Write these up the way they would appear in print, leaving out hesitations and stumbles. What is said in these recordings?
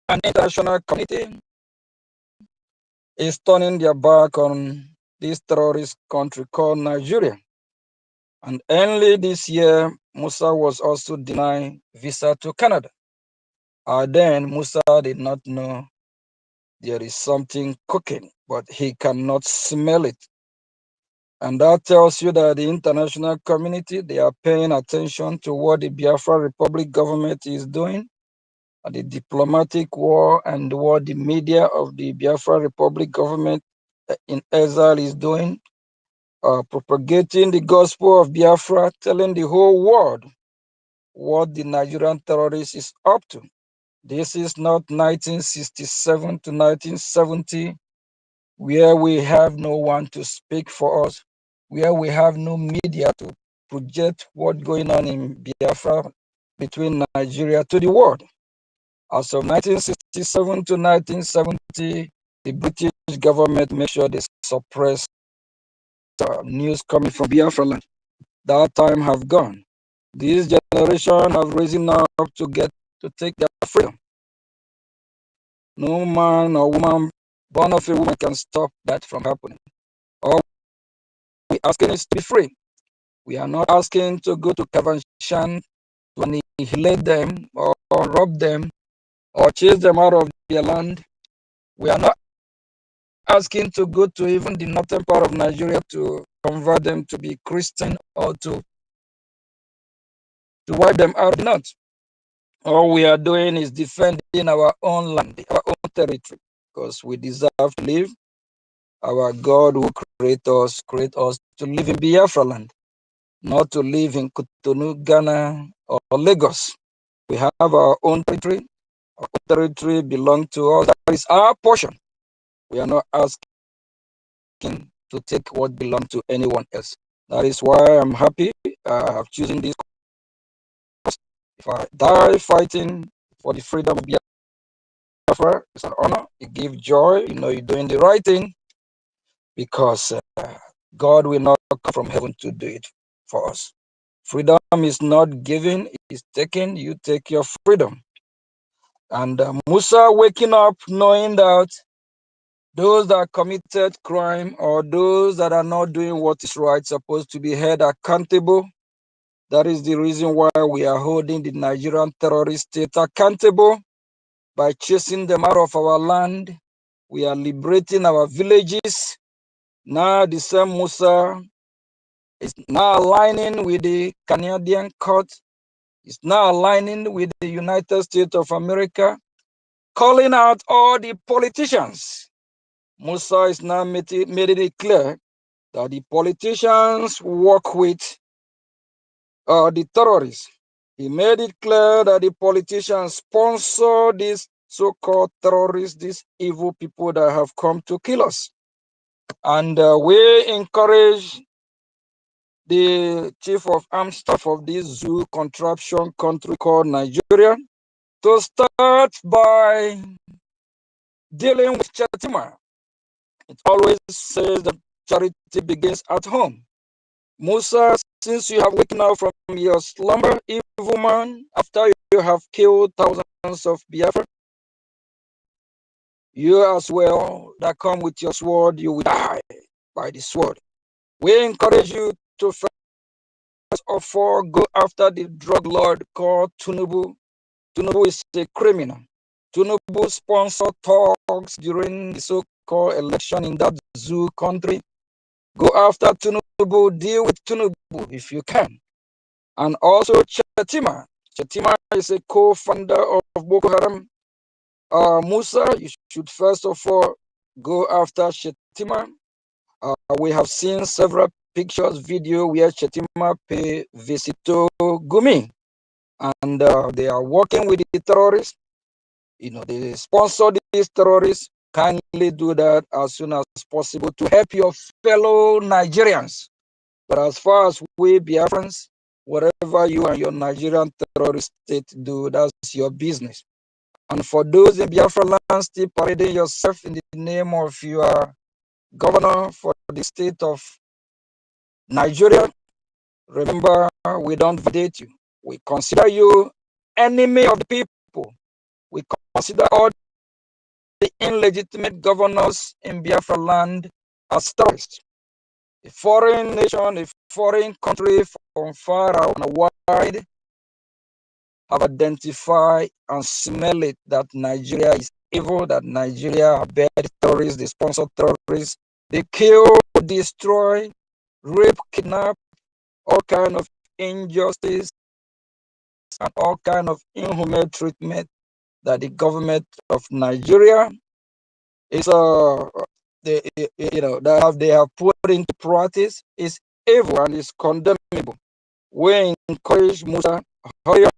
and the international community is turning their back on this terrorist country called Nigeria. And early this year, Musa was also denied visa to Canada. Then Musa did not know there is something cooking, but he cannot smell it. And that tells you that the international community, they are paying attention to what the Biafra Republic government is doing, and the diplomatic war and what the media of the Biafra Republic government in exile is doing, propagating the gospel of Biafra, telling the whole world what the Nigerian terrorist is up to. This is not 1967 to 1970, where we have no one to speak for us, where we have no media to project what's going on in Biafra between Nigeria to the world. As of 1967 to 1970, the British government made sure they suppressed news coming from Biafra land. That time have gone. This generation have risen up to take their freedom. No man or woman born of a woman can stop that from happening. All we're asking is to be free. We are not asking to go to Kavanshan to annihilate them or rob them or chase them out of their land. We are not asking to go to even the northern part of Nigeria to convert them to be Christian or to wipe them out of the north. All we are doing is defending our own land, our own territory, because we deserve to live. Our God who create us to live in Biafra land, not to live in Cotonou, Ghana, or Lagos. We have our own territory. Our own territory belongs to us. That is our portion. We are not asking to take what belongs to anyone else. That is why I'm happy I have chosen this cause. If I die fighting for the freedom of Biafra, it's an honor. It gives joy. You know you're doing the right thing, because God will not come from heaven to do it for us. Freedom is not given, it's taken. You take your freedom. And Musa waking up knowing that those that committed crime or those that are not doing what is right supposed to be held accountable. That is the reason why we are holding the Nigerian terrorist state accountable by chasing them out of our land. We are liberating our villages. Now the same Musa is now aligning with the Canadian court. It's now aligning with the United States of America, calling out all the politicians. Musa is now made it clear that the politicians work with the terrorists. He made it clear that the politicians sponsor these so-called terrorists, these evil people that have come to kill us. And we encourage the chief of armed staff of this zoo contraption country called Nigeria to start by dealing with Chatima. It always says that charity begins at home. Musa, since you have waken up from your slumber, evil man, after you have killed thousands of Biafra, you as well that come with your sword, you will die by the sword. We encourage you to first of all go after the drug lord called Tinubu. Tinubu is a criminal. Tinubu sponsored talks during the so-called election in that zoo country. Go after Tinubu, deal with Tinubu if you can. And also Chetima. Chetima is a co-founder of Boko Haram. Musa, you should first of all go after Chetima. We have seen several pictures, video where Chetima pay visit to Gumi. And they are working with the terrorists. You know, they sponsor these terrorists. Kindly do that as soon as possible to help your fellow Nigerians. But as far as we Biafrans, whatever you and your Nigerian terrorist state do, that's your business. And for those in Biafra land still parading yourself in the name of your governor for the state of Nigeria, remember, we don't validate you. We consider you enemy of the people. We consider all the illegitimate governors in Biafra land as terrorists. A foreign nation, a foreign country from far out and wide have identified and smell it that Nigeria is evil, that Nigeria are bad terrorists, they sponsor terrorists, they kill, destroy, rape, kidnap, all kind of injustice and all kind of inhumane treatment that the government of Nigeria is they have put into practice is evil and is condemnable. We encourage Musa, hurry up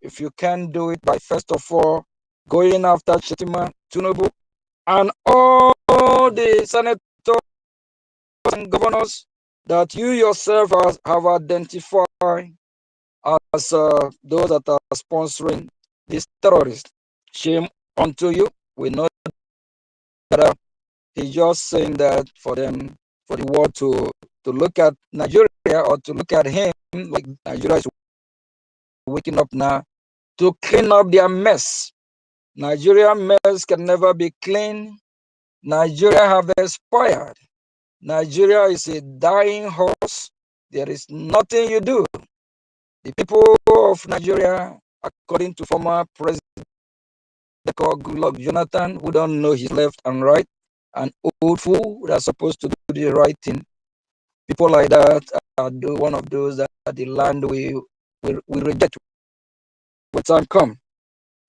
if you can do it by first of all going after Shetima, Tinubu, and all the senators and governors that you yourself have identified as those that are sponsoring these terrorists. Shame unto you. We know that he's just saying that for them, for the world to look at Nigeria or to look at him like Nigeria is waking up now to clean up their mess. Nigerian mess can never be clean. Nigeria have expired. Nigeria is a dying horse. There is nothing you do. The people of Nigeria, according to former President Goodluck Jonathan, who don't know his left and right, an old fool that's supposed to do the right thing. People like that are one of those that the land we reject when time come.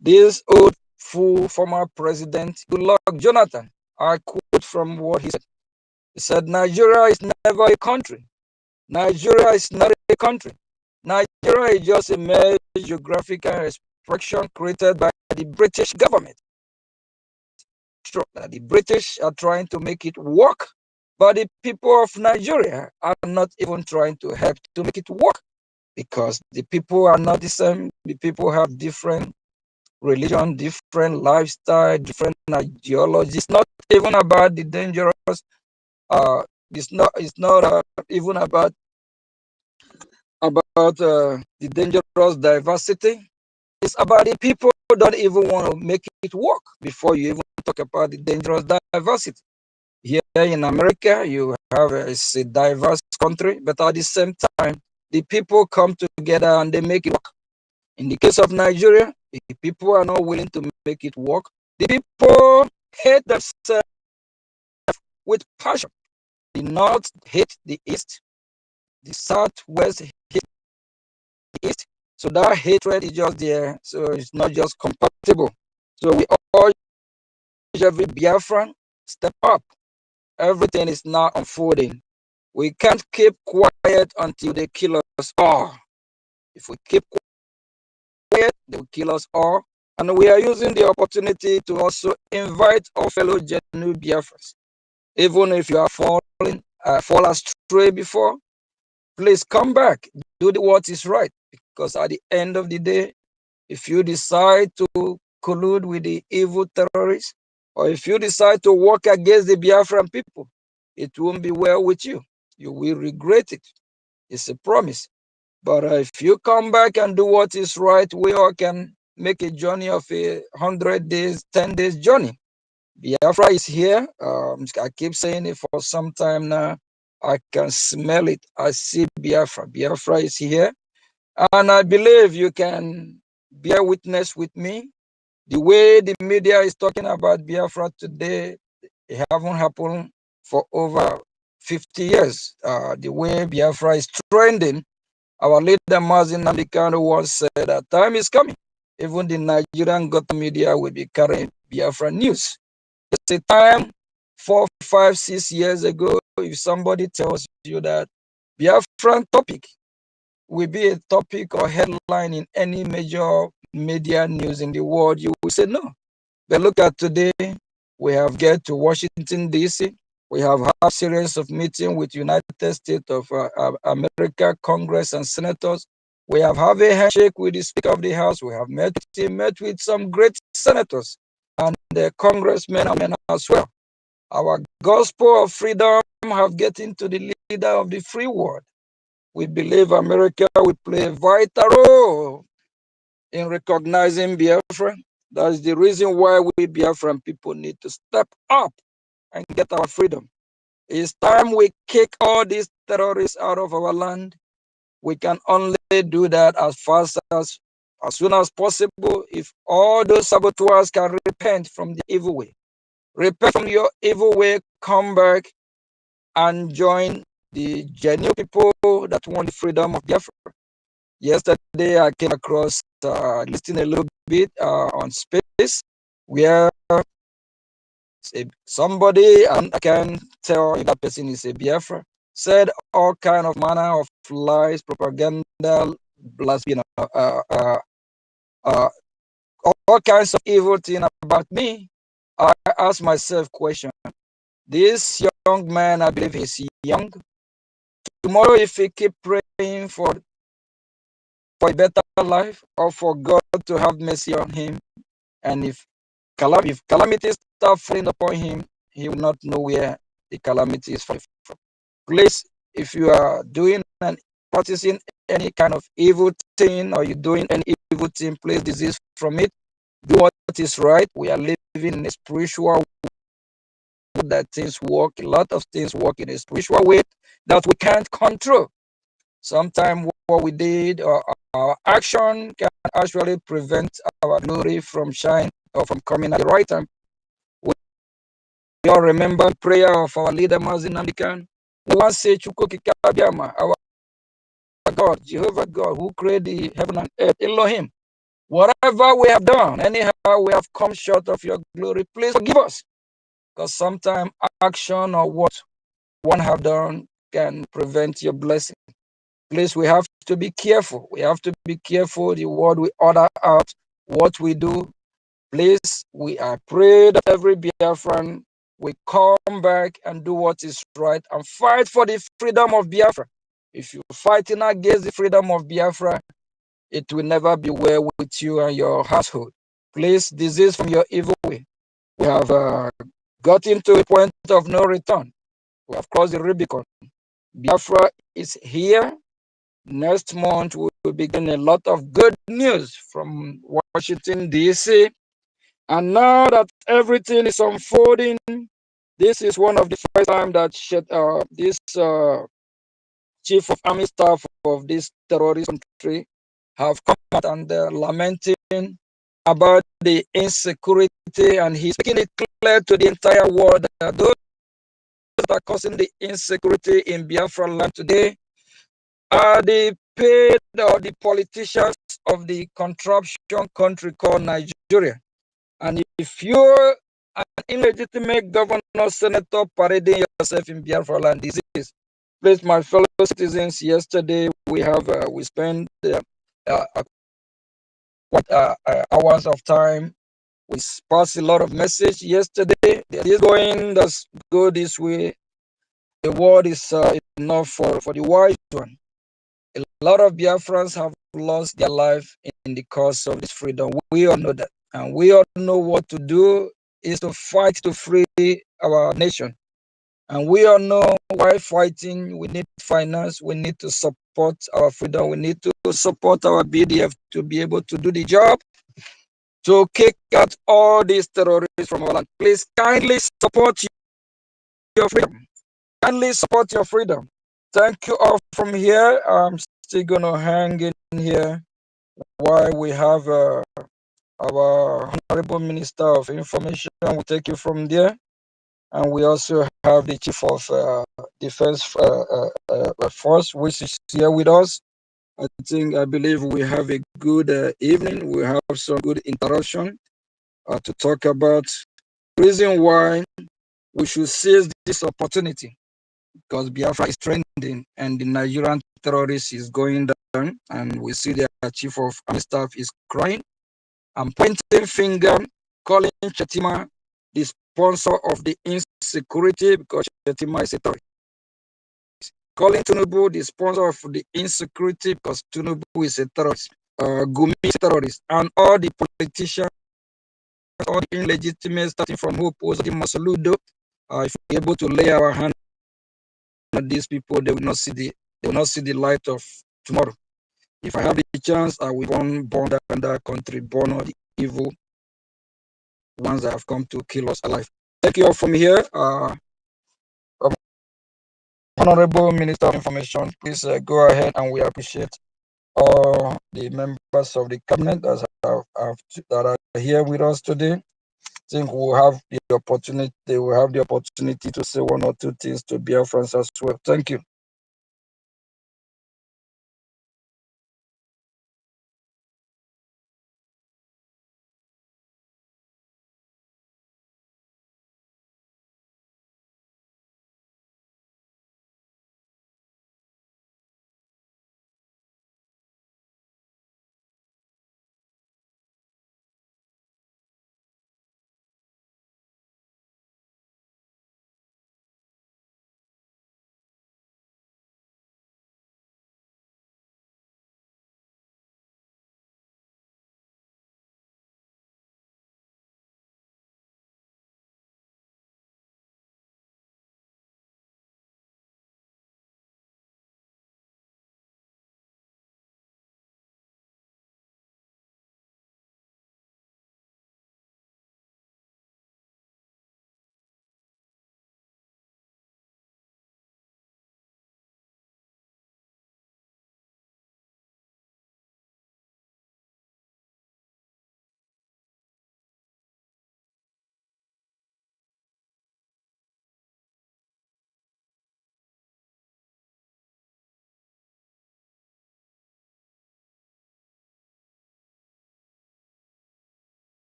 This old fool, former President Goodluck Jonathan, I quote from what he said. He said, Nigeria is never a country. Nigeria is not a country. Nigeria is just a mere geographical expression created by the British government. The British are trying to make it work, but the people of Nigeria are not even trying to help to make it work because the people are not the same. The people have different religion, different lifestyle, different ideology. It's not even about the dangerous. It's not even about the dangerous diversity. It's about the people who don't even want to make it work before you even talk about the dangerous diversity. Here in America, you have it's a diverse country, but at the same time, the people come together and they make it work. In the case of Nigeria, the people are not willing to make it work. The people hate themselves with passion. The North hate the East. The Southwest hate the East. So that hatred is just there. So it's not just compatible. So we all, every Biafran, step up. Everything is now unfolding. We can't keep quiet until they kill us all. If we keep quiet, they will kill us all. And we are using the opportunity to also invite our fellow genuine Biafrans. Even if you are fall astray before, please come back. Do what is right. Because at the end of the day, if you decide to collude with the evil terrorists, or if you decide to work against the Biafran people, it won't be well with you. You will regret it. It's a promise. But if you come back and do what is right, we all can make a journey of 100 days, 10 days journey. Biafra is here. I keep saying it for some time now. I can smell it. I see Biafra. Biafra is here. And I believe you can bear witness with me. The way the media is talking about Biafra today, it haven't happened for over 50 years. The way Biafra is trending, our leader Mazin Namdekano once said that time is coming. Even the Nigerian government media will be carrying Biafra news. It's a time 4, 5, 6 years ago, if somebody tells you that Biafran topic will be a topic or headline in any major media news in the world, you will say no. But look at today, we have get to Washington, D.C. We have had a series of meetings with United States of America, Congress and senators. We have had a handshake with the Speaker of the House. We have met with some great senators and the congressmen as well. Our gospel of freedom have get into the leader of the free world. We believe America will play a vital role in recognizing Biafra. That's the reason why we Biafran people need to step up and get our freedom. It's time we kick all these terrorists out of our land. We can only do that as soon as possible if all those saboteurs can repent from the evil way. Repent from your evil way, come back and join the genuine people that want the freedom of Biafra. Yesterday, I came across listening a little bit on space where somebody, and I can tell if that person is a Biafra, said all kind of manner of lies, propaganda, blasphemy, uh, all kinds of evil things about me. I ask myself question. This young man, I believe he's young. Tomorrow, if he keep praying for a better life or for God to have mercy on him, and if calamities start falling upon him, he will not know where the calamity is from. Please, if you are doing and practicing any kind of evil thing or you're doing any evil thing, please desist from it. Do what is right. We are living in a spiritual world that things work, a lot of things work in a spiritual way that we can't control. Sometimes what we did or our action can actually prevent our glory from shining or from coming at the right time. We all remember the prayer of our leader Mazin Namdekan. We want to say our God, Jehovah God, who created the heaven and earth, Elohim. Whatever we have done, anyhow we have come short of your glory, please forgive us. Because sometimes action or what one have done can prevent your blessing. Please, we have to be careful. We have to be careful the word we order out, what we do. Please, I pray that every Biafran will come back and do what is right and fight for the freedom of Biafra. If you're fighting against the freedom of Biafra, it will never be well with you and your household. Please desist from your evil way. We have gotten to a point of no return. We have crossed the Rubicon. Biafra is here. Next month, we will begin a lot of good news from Washington, D.C. And now that everything is unfolding, this is one of the first time that this chief of army staff of this terrorist country have come out and lamenting about the insecurity, and he's making it clear to the entire world that those that are causing the insecurity in Biafra land today are the paid or the politicians of the contraption country called Nigeria. And if you're an illegitimate governor, senator parading yourself in Biafra land, this is, please, my fellow citizens, yesterday we spent hours of time. We passed a lot of message yesterday. This going, that's go this way. The word is enough for the wise one. A lot of Biafrans have lost their life in the cause of this freedom. We all know that. And we all know what to do is to fight to free our nation. And we all know why fighting, we need finance, we need to support our freedom, we need to support our BDF to be able to do the job, to kick out all these terrorists from our land. Please kindly support your freedom. Kindly support your freedom. Thank you all from here. I'm still going to hang in here while we have our Honorable Minister of Information. We'll take you from there. And we also have the Chief of Defense Force, which is here with us. I believe we have a good evening. We have some good interaction to talk about the reason why we should seize this opportunity, because Biafra is trending and the Nigerian terrorist is going down, and we see their chief of army staff is crying and pointing finger, calling Chetima the sponsor of the insecurity, because Chetima is a terrorist. Calling Tinubu the sponsor of the insecurity because Tinubu is a terrorist. Gumi is a terrorist. And all the politicians, all the illegitimate, starting from Hope, the Masaludo, if we're able to lay our hand on these people, they will not see the light of tomorrow. If I have the chance, I will burn down that country, burn all the evil ones that have come to kill us alive. Thank you all from here. Honorable Minister of Information, please go ahead, and we appreciate all the members of the cabinet that are here with us today. I think we'll have the opportunity. They will have the opportunity to say one or two things to Biafrans as well. Thank you.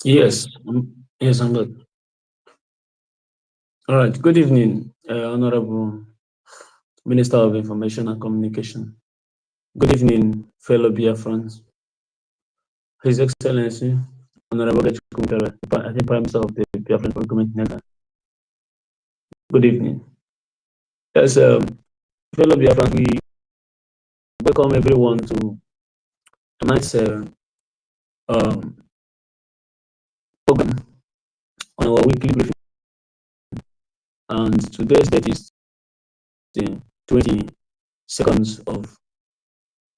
Yes, yes, I'm good. All right. Good evening, Honorable Minister of Information and Communication. Good evening, fellow Biafrans. His Excellency, Honorable Gachikunkara, I think Prime Minister of the Biafran Government. Good evening. Yes, fellow Biafrans, we welcome everyone to tonight's um, program on our weekly briefing. And today's date is the 22nd of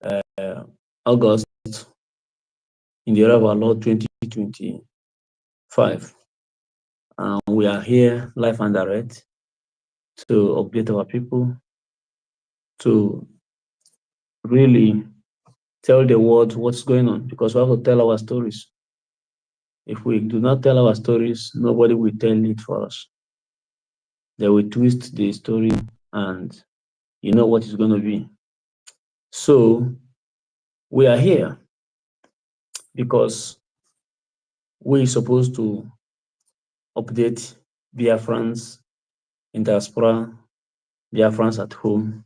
uh, August in the year of our Lord 2025. We are here live and direct to update our people, to really tell the world what's going on, because we have to tell our stories. If we do not tell our stories, nobody will tell it for us. They will twist the story, and you know what it's going to be. So we are here because we're supposed to update Biafrans in diaspora, Biafrans at home,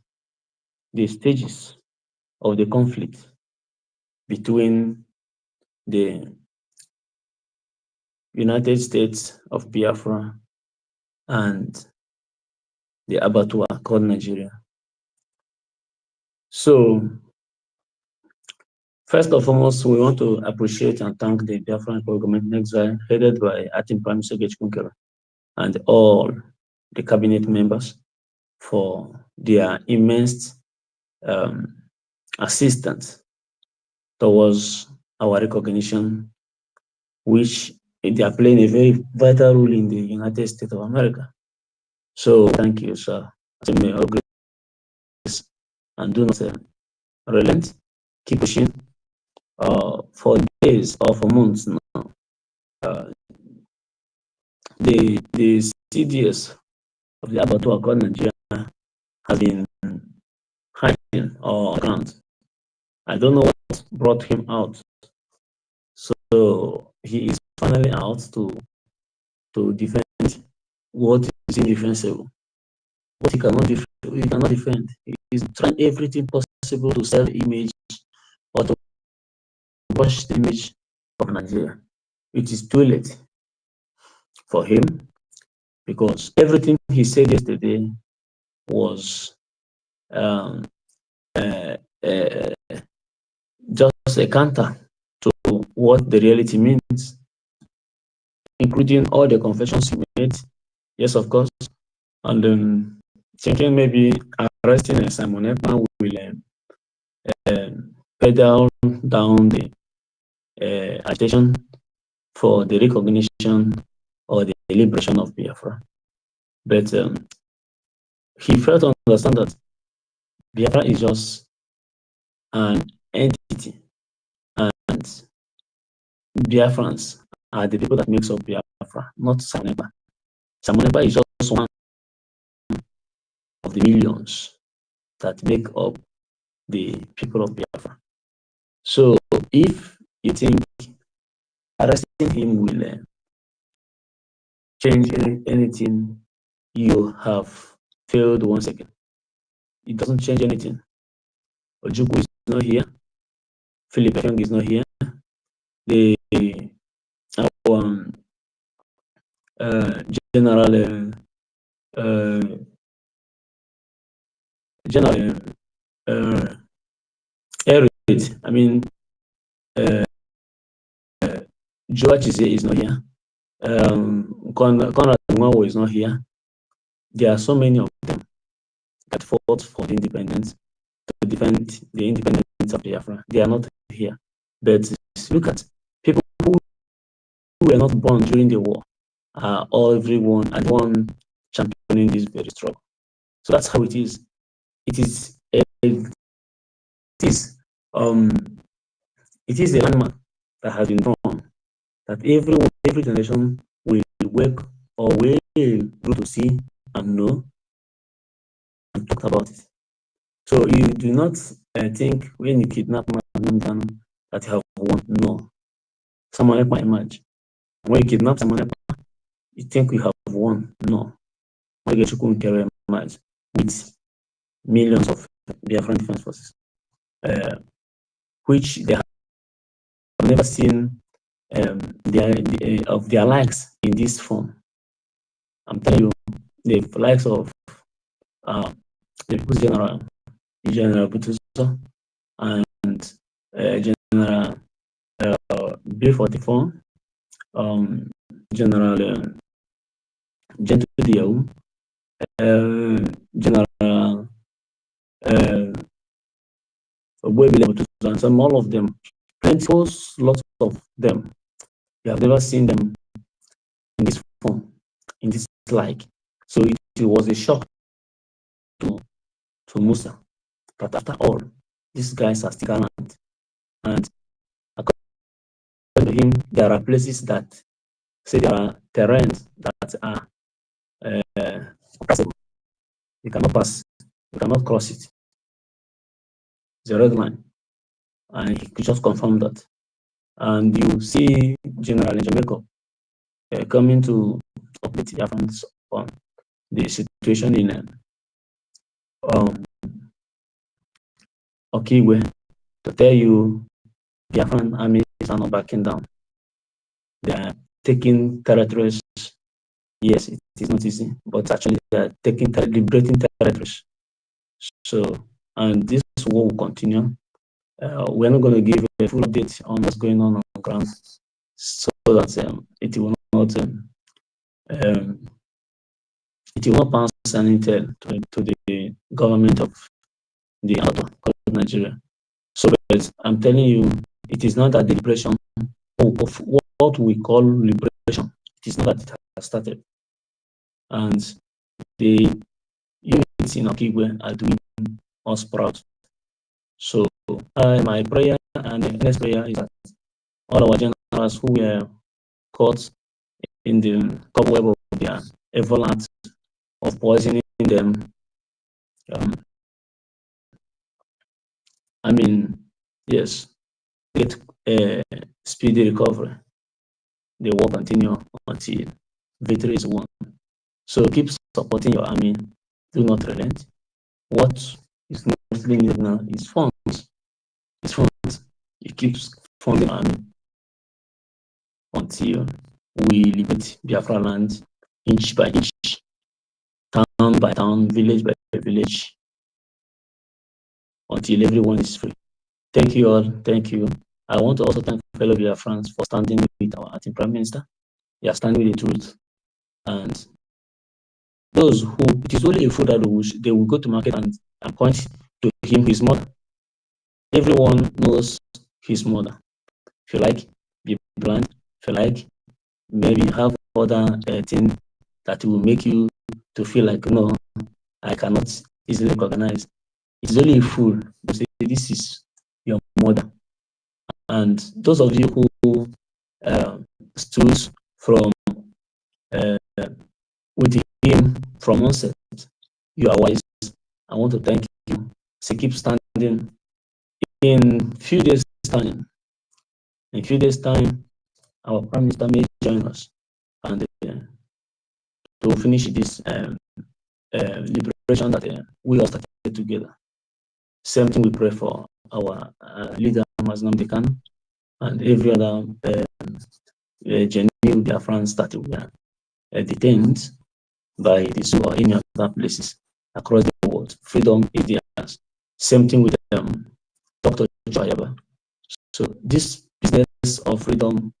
the stages of the conflict between the United States of Biafra and the abattoir called Nigeria. So, first and foremost, we want to appreciate and thank the Biafran government in exile, headed by Acting Prime Minister Kunkera, and all the cabinet members for their immense um, assistance towards our recognition, which they are playing a very vital role in the United States of America. So, thank you, sir. May all grace and do not relent, keep pushing for days or for months now. Uh, the CDS of the abattoir called Nigeria has been hiding or account. I don't know what brought him out. So he is finally out to defend what is indefensible. What he cannot defend. He is trying everything possible to sell the image or to push the image of Nigeria. It is too late for him, because everything he said yesterday was um, uh, uh, just a counter to what the reality means, including all the confessions he made. Yes, of course. And thinking maybe arresting Simon Ekpa will pedal down the agitation for the recognition or the liberation of Biafra. But he failed to understand that Biafra is just an entity, and Biafrans are the people that makes up Biafra, not Samoneba. Samoneba is just one of the millions that make up the people of Biafra. So if you think arresting him will change anything, you have failed once again. It doesn't change anything. Ojukwu is not here. Philip Young is not here. The our general general Eric, I mean Joa Chise is not here. Conrad Nwawo is not here. There are so many of them that fought for the independence, to defend the independence of Biafra. They are not here. But look at people who were not born during the war, everyone and one championing this very struggle. So that's how it is. Is um it is a landmark that has been drawn, that every generation will work or will grow to see and know and talk about it. So you do not think when you kidnap Madam that you have won. No. Someone help my image. When you kidnap someone, you think we have won. No. 9GERIA with millions of Biafran defense forces, which they have never seen of their likes in this form. I'm telling you, the likes of the People's General Butuso and General B44, General Gentle Diau, General and some all of them, lots of them. You have never seen them in this form, in this like. So it was a shock to Musa. But after all, these guys are still gallant. And according to him, there are places that say there are terrains that are passable. You cannot pass, you cannot cross it. It's a red line. And he could just confirm that. And you see General Jamaica coming to update the Afghans on the situation in Okigwe to tell you the Afghan armies are not backing down. They are taking territories. Yes, it is not easy, but actually they are liberating territories. So, and this war will continue. We're not going to give a full update on what's going on the ground, so that it will not pass an intel to the government of the outer Nigeria. So, but I'm telling you, it is not that the liberation of what we call liberation. It is not that it has started, and the units in Okigwe are doing us proud. So, my prayer and the next prayer is that all our generals who were caught in the cobweb of their evil acts of poisoning them, yes, get a speedy recovery. The war continue until victory is won. So keep supporting your army. Do not relent. What is mostly needed now is funds. It's funds. You keep funding the army until we liberate Biafra land inch by inch, town by town, village by village, until everyone is free. Thank you all. Thank you. I want to also thank fellow Biafrans for standing with our acting Prime Minister. They are standing with the truth. And those who, it is only a fool that they will go to market and point to him his mother. Everyone knows his mother. If you like, be blind. If you like, maybe have other things that will make you to feel like, no, I cannot easily recognize. It's only a fool to say this is your mother. And those of you who stood from with him from onset, you are wise. I want to thank you. So keep standing. In few days' time, our Prime Minister may join us and to finish this liberation that we all started together. Same thing we pray for our leader, Nnamdi Kanu, and every other genuine Biafrans that were detained by the zoo or any other places across the world. Freedom is theirs. Same thing with Dr. Joyaba. So this business of freedom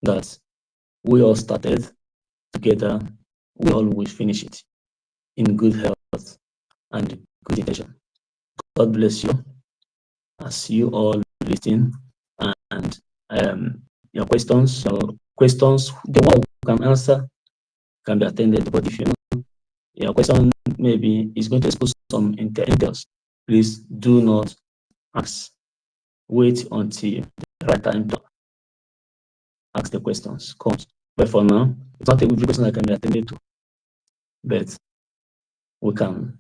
that we all started together, we all will finish it in good health and good intention. God bless you as you all listen, and your questions, the one you can answer can be attended, but if you know your question maybe is going to expose some intels, please do not ask. Wait until the right time to ask the questions comes. But for now, it's not every question that can be attended to, but we can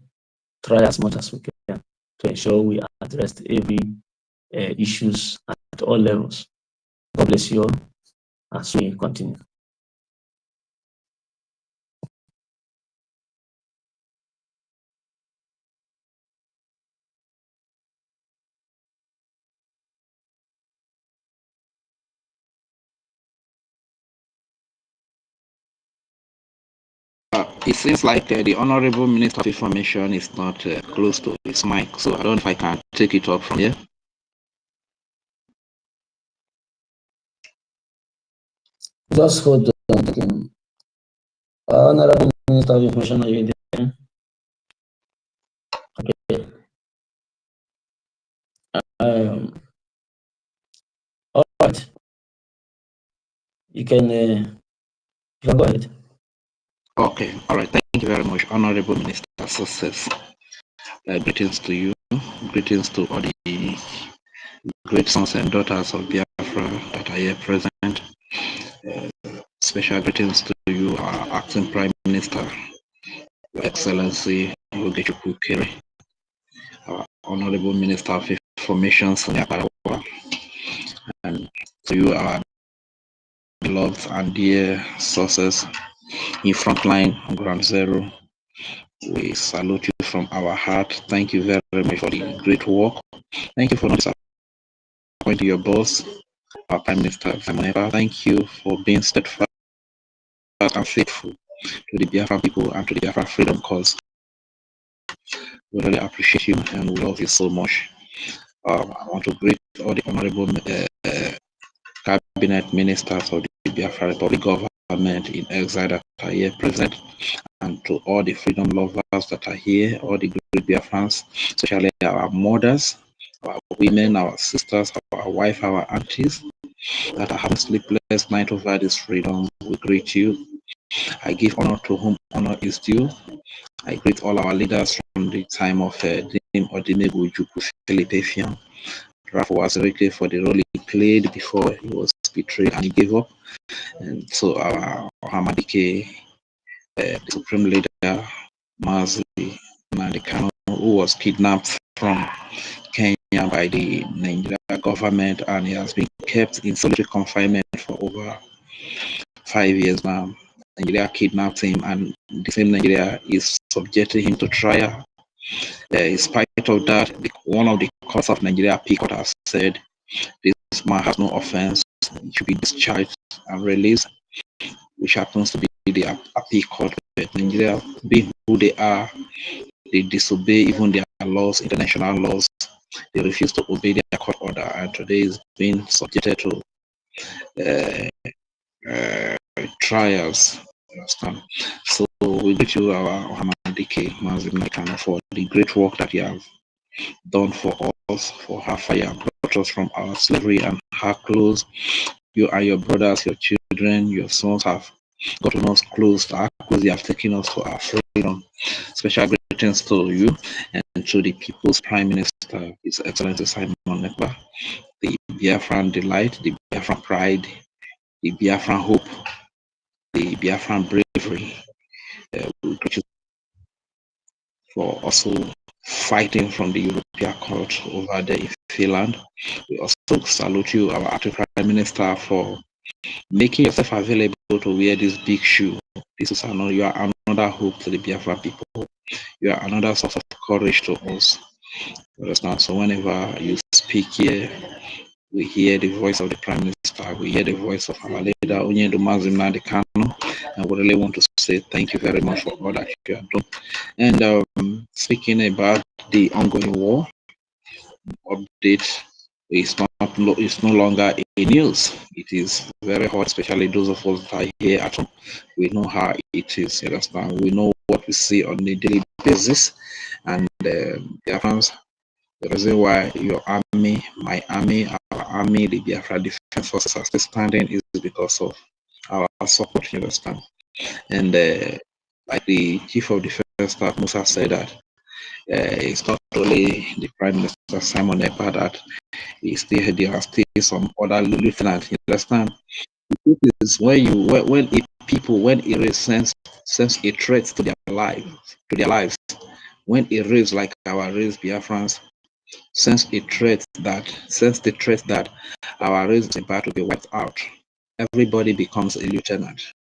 try as much as we can to ensure we address every issues at all levels. God bless you all as we continue. It seems like the Honorable Minister of Information is not close to his mic, so I don't know if I can take it up from here. Just hold on. Honorable Minister of Information, are you there? Okay. All right. You can go ahead. Okay, all right. Thank you very much, Honorable Minister Success. Greetings to you. Greetings to all the great sons and daughters of Biafra that are here present. Special greetings to you, our Acting Prime Minister, Your Excellency Ogechukwu Kere, our Honorable Minister of Information, Sonia Parawa, and to you, our beloved and dear sources in frontline on Ground Zero. We salute you from our heart. Thank you very much for the great work. Thank you for not disappointing your boss, our Prime Minister. Thank you for being steadfast and faithful to the Biafra people and to the Biafra freedom cause. We really appreciate you and we love you so much. I want to greet all the honorable cabinet ministers of the Biafra Republic government in exile that are here present, and to all the freedom lovers that are here, all the great Biafrans, especially our mothers, our women, our sisters, our wife, our aunties that are having sleepless night over this freedom. We greet you. I give honor to whom honor is due. I greet all our leaders from the time of Dim Odimegu Juku Philippian. Ralph was ready for the role he played before he was betrayed and he gave up. And so our Hamadike, the supreme leader, Mazi Nandekano, who was kidnapped from Kenya by the Nigeria government, and he has been kept in solitary confinement for over 5 years now. Nigeria kidnapped him, and the same Nigeria is subjecting him to trial. In spite of that, one of the courts of Nigeria Apc Court has said this man has no offense, he should be discharged and released, which happens to be the Apc Court. But Nigeria, being who they are, they disobey even their laws, international laws. They refuse to obey their court order, and today is being subjected to trials. So we greet you, our Hamadike Mazim Nakano, for the great work that you have done for us, for how far you have brought us from our slavery and how close you and your brothers, your children, your sons have gotten us close, how close you have taken us to our freedom. Special greetings to you and to the People's Prime Minister, His Excellency Simon Ekpa, the Biafran delight, the Biafran pride, the Biafran hope, the Biafran bravery. We greet you for also fighting from the European court over there in Finland. We also salute you, our acting Prime Minister, for making yourself available to wear this big shoe. This is another, you are another hope to the Biafra people. You are another source of courage to us. Understand? So whenever you speak here, we hear the voice of the Prime Minister, we hear the voice of our leader, Onyedo Mazim Nandekano, and we really want to say thank you very much for all that you have done. And speaking about the ongoing war, update is it's no longer a news. It is very hot, especially those of us that are here at home. We know how it is. You understand? We know what we see on a daily basis, and the Biafrans. The reason why your army, my army, our army, the Biafra Defense Forces are still standing is because of our support. You understand? And like the Chief of Defense Staff Musa said that it's not only the Prime Minister Simon Ekpa that there are still some other lieutenants. You understand? The truth is when a race sense a threat to their lives, when a race like our race Biafrans sense the threat that our race is about to be wiped out, everybody becomes a lieutenant.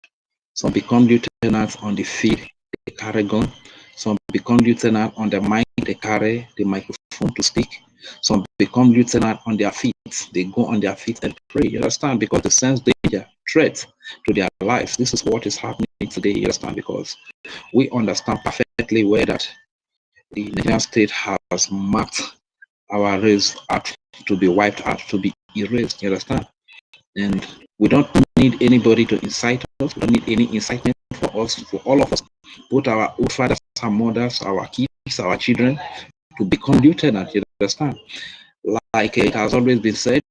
Some become lieutenants on the field, they carry gun. Some become lieutenant on the mic, they carry the microphone to speak. Some become lieutenant on their feet, they go on their feet and pray. You understand? Because they sense danger, threat to their lives. This is what is happening today, you understand, because we understand perfectly where that the Nigerian state has marked our race out to be wiped out, to be erased, you understand? And we don't need anybody to incite us. We don't need any incitement for us, for all of us, both our old fathers, our mothers, our kids, our children, to become lieutenant, you understand? Like it has always been said,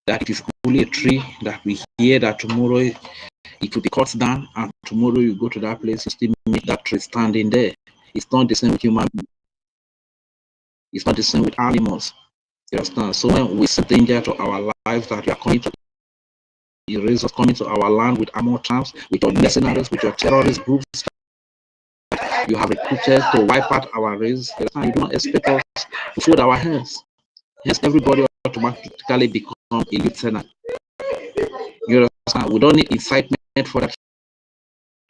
that it is only a tree that we hear that tomorrow it will be cut down, and tomorrow you go to that place, you still meet that tree standing there. It's not the same with human beings. It's not the same with animals. You understand? So when we see danger to our lives that we are coming to erase us, coming to our land with armor trams, with your mercenaries, with your terrorist groups you have recruited to wipe out our race, you understand? You don't expect us to fold our hands. Hence, everybody automatically become a lieutenant. You understand? We don't need incitement for that.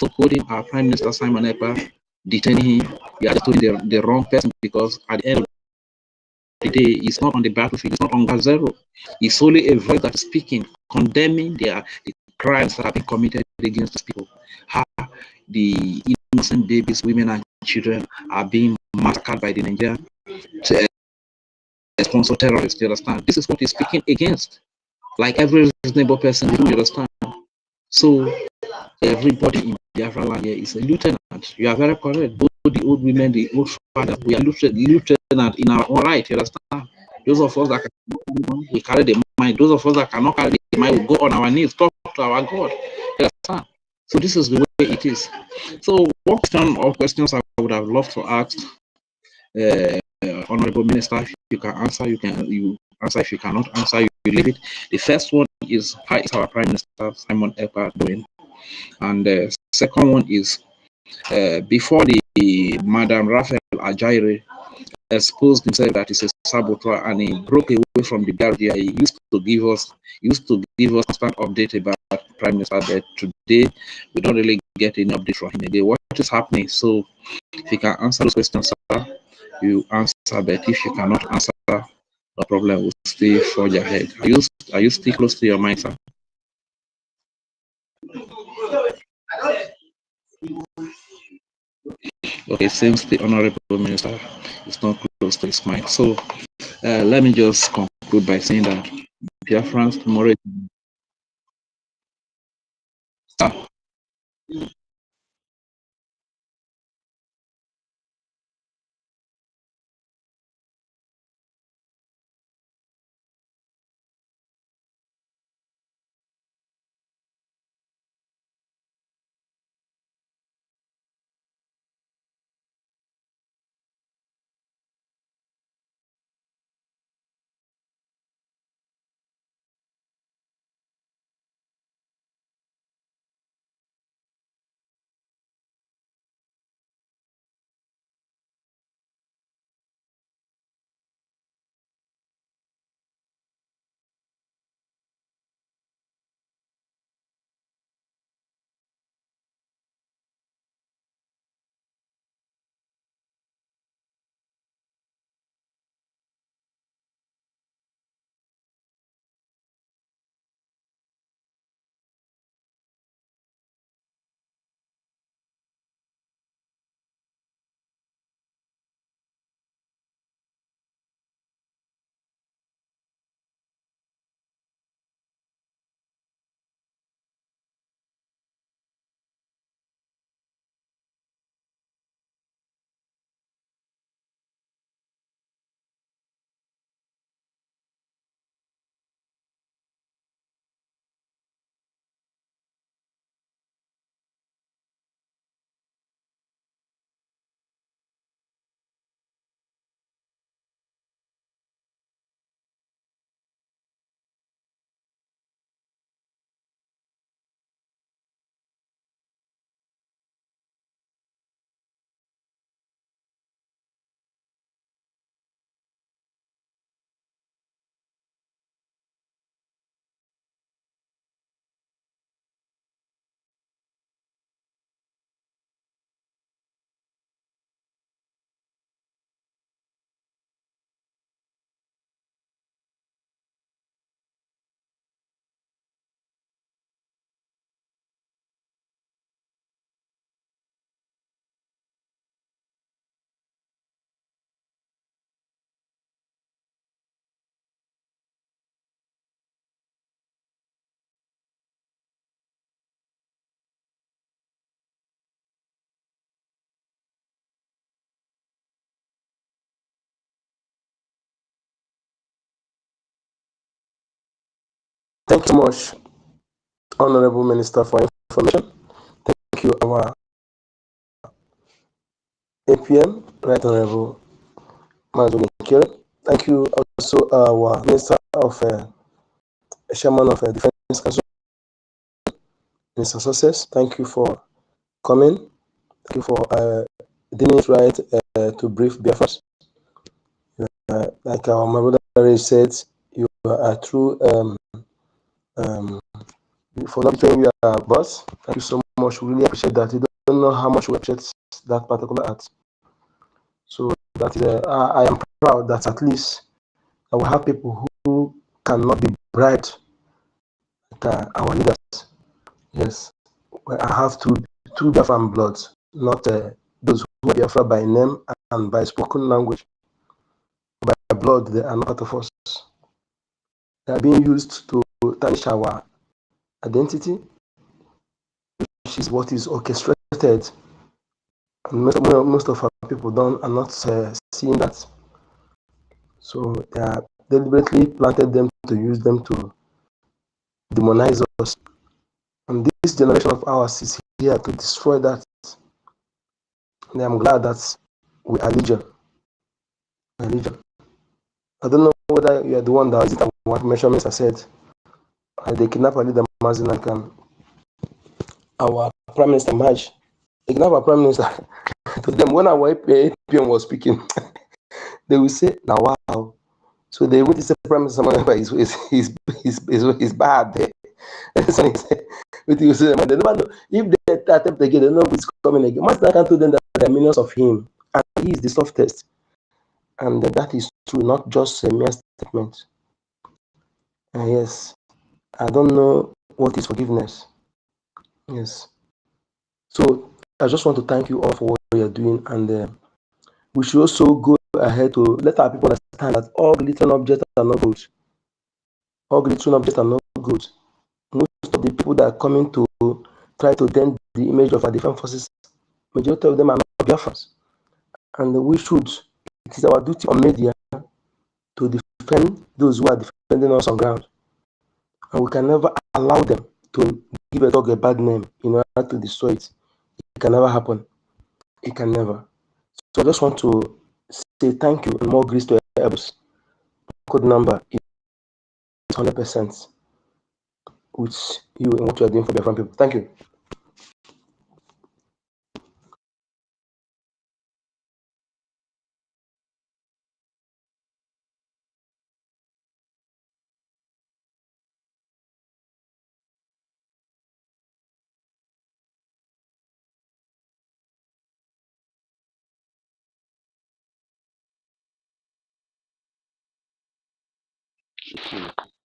So holding our Prime Minister Simon Ekpa, detaining him, you are just doing the wrong person, because at the end of the day, he's not on the battlefield, he's not on ground zero. He's solely a voice that is speaking, condemning the crimes that have been committed against these people. How the innocent babies, women, and children are being massacred by the Nigerian sponsor terrorists. You understand? This is what he's speaking against. Like every reasonable person, you understand? So everybody in Biafra land here is a lieutenant. You are very correct. Both the old women, the old fathers, we are lieutenant in our own right. You understand? Those of us that can, we carry the mind. Those of us that cannot carry the mind, we go on our knees, talk to our God. You understand? So this is the way it is. So what question or questions I would have loved to ask, Honorable Minister, if you can answer, you answer. If you cannot answer, you leave it. The first one is, how is our Prime Minister Simon Ekpa doing? And the second one is, before the Madam Raphael Ajaire exposed himself that he's a saboteur and he broke away from the BRGI, he used to give us constant update about Prime Minister, but today we don't really get any update from him again. What is happening? So if you can answer those questions, sir, you answer, but if you cannot answer, no problem, we'll still forge ahead. Are you still close to your mic, sir? Okay, since the Honorable Minister is not close to his mic, so let me just conclude by saying that Biafrans tomorrow. Thank you so much, Honorable Minister, for information. Thank you, our APM, Right Honorable Musa Christoper. Thank you also, our Minister of Chairman of Defense Council, Mr. Success. Thank you for coming. Thank you for deeming it right to brief Biafrans. Like our my brother said, you are a true for not betraying you are boss. Thank you so much. We really appreciate that. You don't know how much we appreciate that particular act. So that is, I am proud that at least I will have people who cannot be bribed, like our leaders. Yes, I have two Biafran bloods, not those who are Biafra by name and by spoken language. By blood, they are not part of us. They are being used to tarnish our identity, which is what is orchestrated. And most of our people are not seeing that. So they are deliberately planted them to use them to demonize us. And this generation of ours is here to destroy that. And I'm glad that we are legion. I don't know whether you are the one that is what measurements I said. They kidnap our leader Mazinak and our Prime Minister Maj. They kidnap our Prime Minister. To them, when our APM was speaking, they will say, "Now wow." So they would say Prime Minister is bad. So they say, they never know if they attempt again, they know it's coming again. Master can tell them that there are millions of him, and he is the softest, and that is true, not just a mere statement. Yes, I don't know what is forgiveness. Yes, so I just want to thank you all for what you are doing, and we should also go ahead to let our people understand that all glittering objects are not good. All glittering objects are not good. Most of the people that are coming to try to dent the image of our defense forces, majority of them are not Biafrans. And we should, it is our duty on media to defend those who are defending us on ground. And we can never allow them to give a dog a bad name in order to destroy it. It can never happen. It can never. So I just want to say thank you and more grace to Airbus. Code number is 100% with you and what you are doing for Biafran people. Thank you.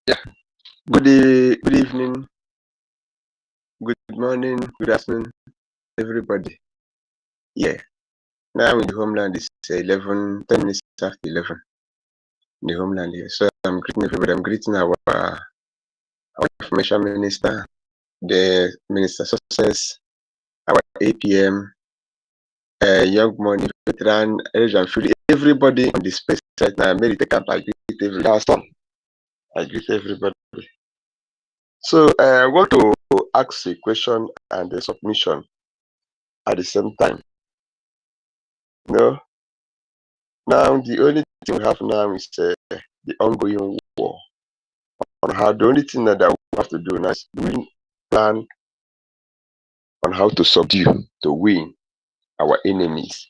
Yeah. Good evening, good morning, good afternoon, everybody. Yeah. Now in the homeland is 10 minutes after 11 in the homeland here. So I'm greeting everybody. I'm greeting our information minister, the Minister Success, our APM, Young Money, Veteran, Asian Fury, everybody on the space right now. I made it a camp. I greet everybody. I greet everybody. So I want to ask a question and a submission at the same time. No. Now the only thing we have now is the ongoing war. On how the only thing that we have to do now is we plan on how to subdue, to win our enemies.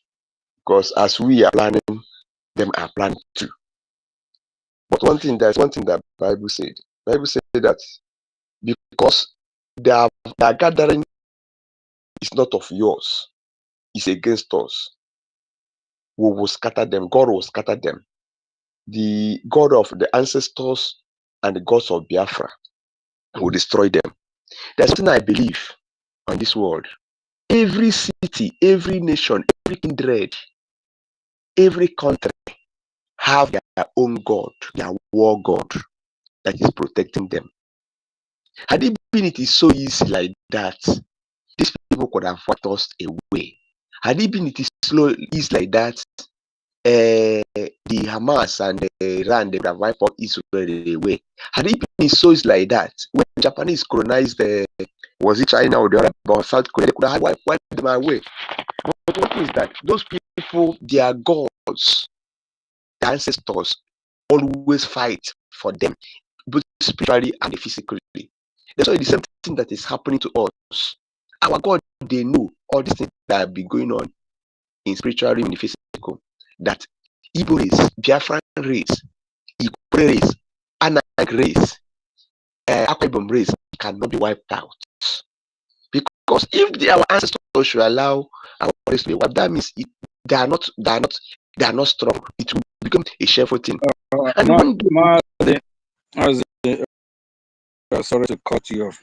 Because as we are planning, them are planning too. But one thing that Bible said. Bible said that because their gathering is not of yours, it's against us. We will scatter them. God will scatter them. The God of the ancestors and the gods of Biafra will destroy them. There's something I believe on this world. Every city, every nation, every kindred, every country have their own God, their war God that is protecting them. Had it been it is so easy like that, these people could have walked us away. Had it been it is slow easy like that, the Hamas and Iran, they would have wiped out Israel away. Had it been so like that, when Japanese colonized, was it China or the other, about South Korea, they could have wiped them away. But what is that? Those people, their gods, their ancestors, always fight for them, both spiritually and physically. That's why the same thing that is happening to us. Our God, they know all these things that have been going on in spiritually and physical. That Igbo race, Biafran race, Igbo race, Anak race, Akwa Ibom race cannot be wiped out. Because if our ancestors should allow our race to be wiped, that means they are not strong. It will become a shameful thing. And sorry to cut you off.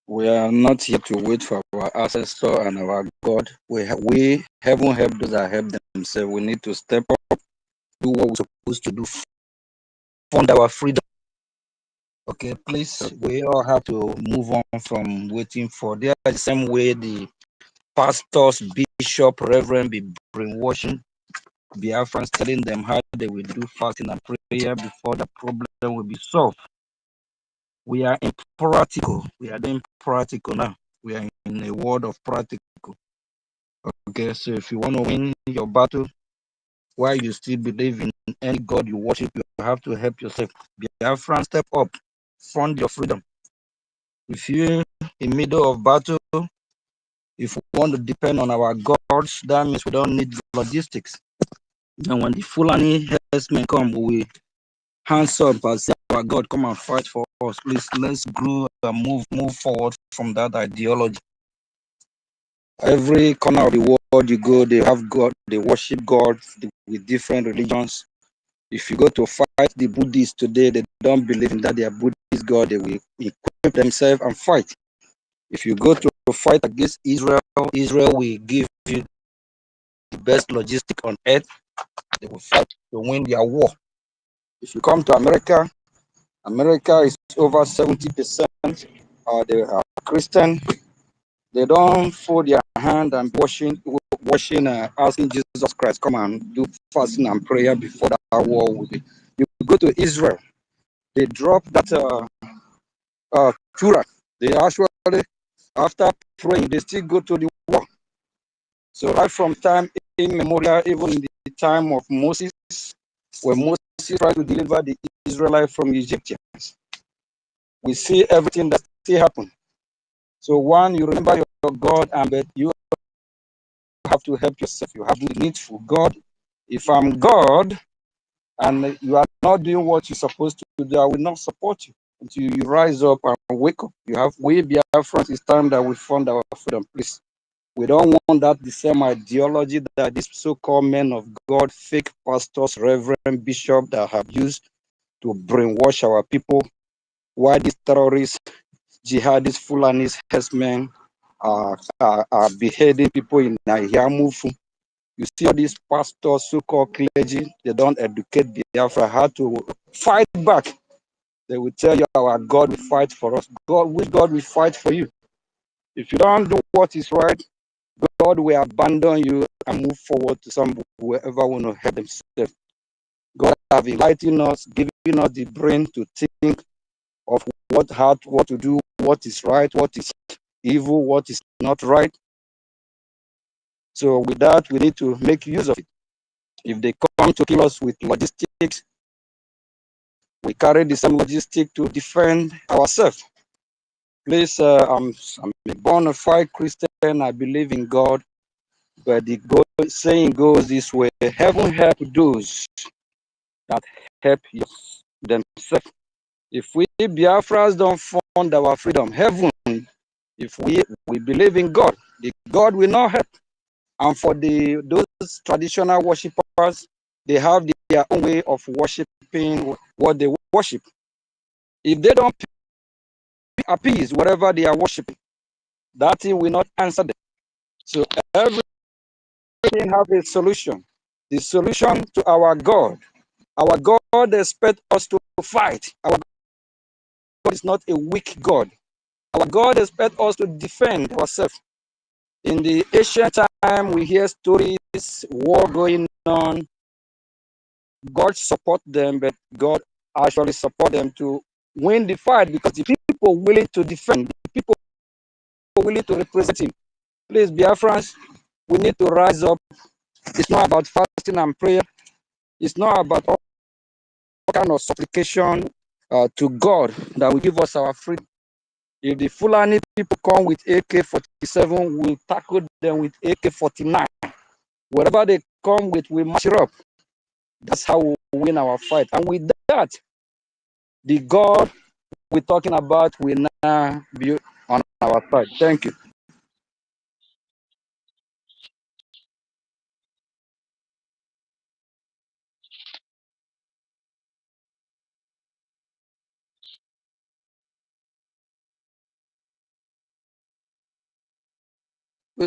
We are not here to wait for our ancestor and our God. We haven't helped those that help themselves. We need to step up, do what we're supposed to do, fund our freedom. Okay, please, we all have to move on from waiting for the same way the pastors, bishop, reverend be brainwashing Biafrans, telling them how they will do fasting and prayer before the problem will be solved. We are in practical. We are doing practical now. We are in a world of practical. Okay, so if you want to win your battle, while you still believe in any God you worship, you have to help yourself. Biafran, step up, fund your freedom. If you're in middle of battle, if we want to depend on our gods, that means we don't need logistics. And when the Fulani herdsmen come, we hands up and say, our God, come and fight for us. Please, let's grow and move forward from that ideology. Every corner of the world you go, they have God, they worship God with different religions. If you go to fight the Buddhists today, they don't believe in that they are Buddhist God. They will equip themselves and fight. If you go to fight against Israel, Israel will give you the best logistic on earth. They will fight to win their war. If you come to America, America is over 70% they are Christian. They don't fold their hand and washing, asking Jesus Christ, come and do fasting and prayer before that war will be. You go to Israel, they drop that Torah. They actually, after praying, they still go to the war. So right from time immemorial, even in the time of Moses, when Moses tried to deliver the Israelites from Egyptians, we see everything that still happened. So one, you remember your God, and but you have to help yourself. You have to be needful. God, if I'm God and you are not doing what you're supposed to do, I will not support you until you rise up and wake up. We Biafrans, it's time that we fund our freedom, please. We don't want that the same ideology that these so-called men of God, fake pastors, reverend, bishop that have used to brainwash our people. Why these terrorists, jihadists, Fulanis, herdsmen are beheading people in Yamufu. You see all these pastors, so-called clergy, they don't educate Biafra how to fight back. They will tell you our God will fight for us. Which God will fight for you? If you don't do what is right, God will abandon you and move forward to some whoever want to help themselves. God have enlightened us, giving us the brain to think of what to do, what is right, what is evil, what is not right. So with that, we need to make use of it. If they come to kill us with logistics, we carry the same logistic to defend ourselves. Please, I'm a bona fide Christian. I believe in God, but the saying goes this way: heaven help those that help themselves. If we Biafras don't fund our freedom, heaven, if we believe in God, the God will not help. And for those traditional worshippers, they have their own way of worshiping what they worship. If they don't appease whatever they are worshiping, that thing will not answer them. So everything have a solution. The solution to our God expects us to fight. Our God is not a weak God. Our God expects us to defend ourselves. In the ancient time, we hear stories, war going on. God support them, but God actually support them to win the fight because the people willing to defend, the people willing to represent him. Please, Biafrans, we need to rise up. It's not about fasting and prayer. It's not about all kind of supplication to God that will give us our freedom. If the Fulani people come with AK-47, we'll tackle them with AK-49. Whatever they come with, we match it up. That's how we win our fight. And with that, the God we're talking about will now be on our side. Thank you.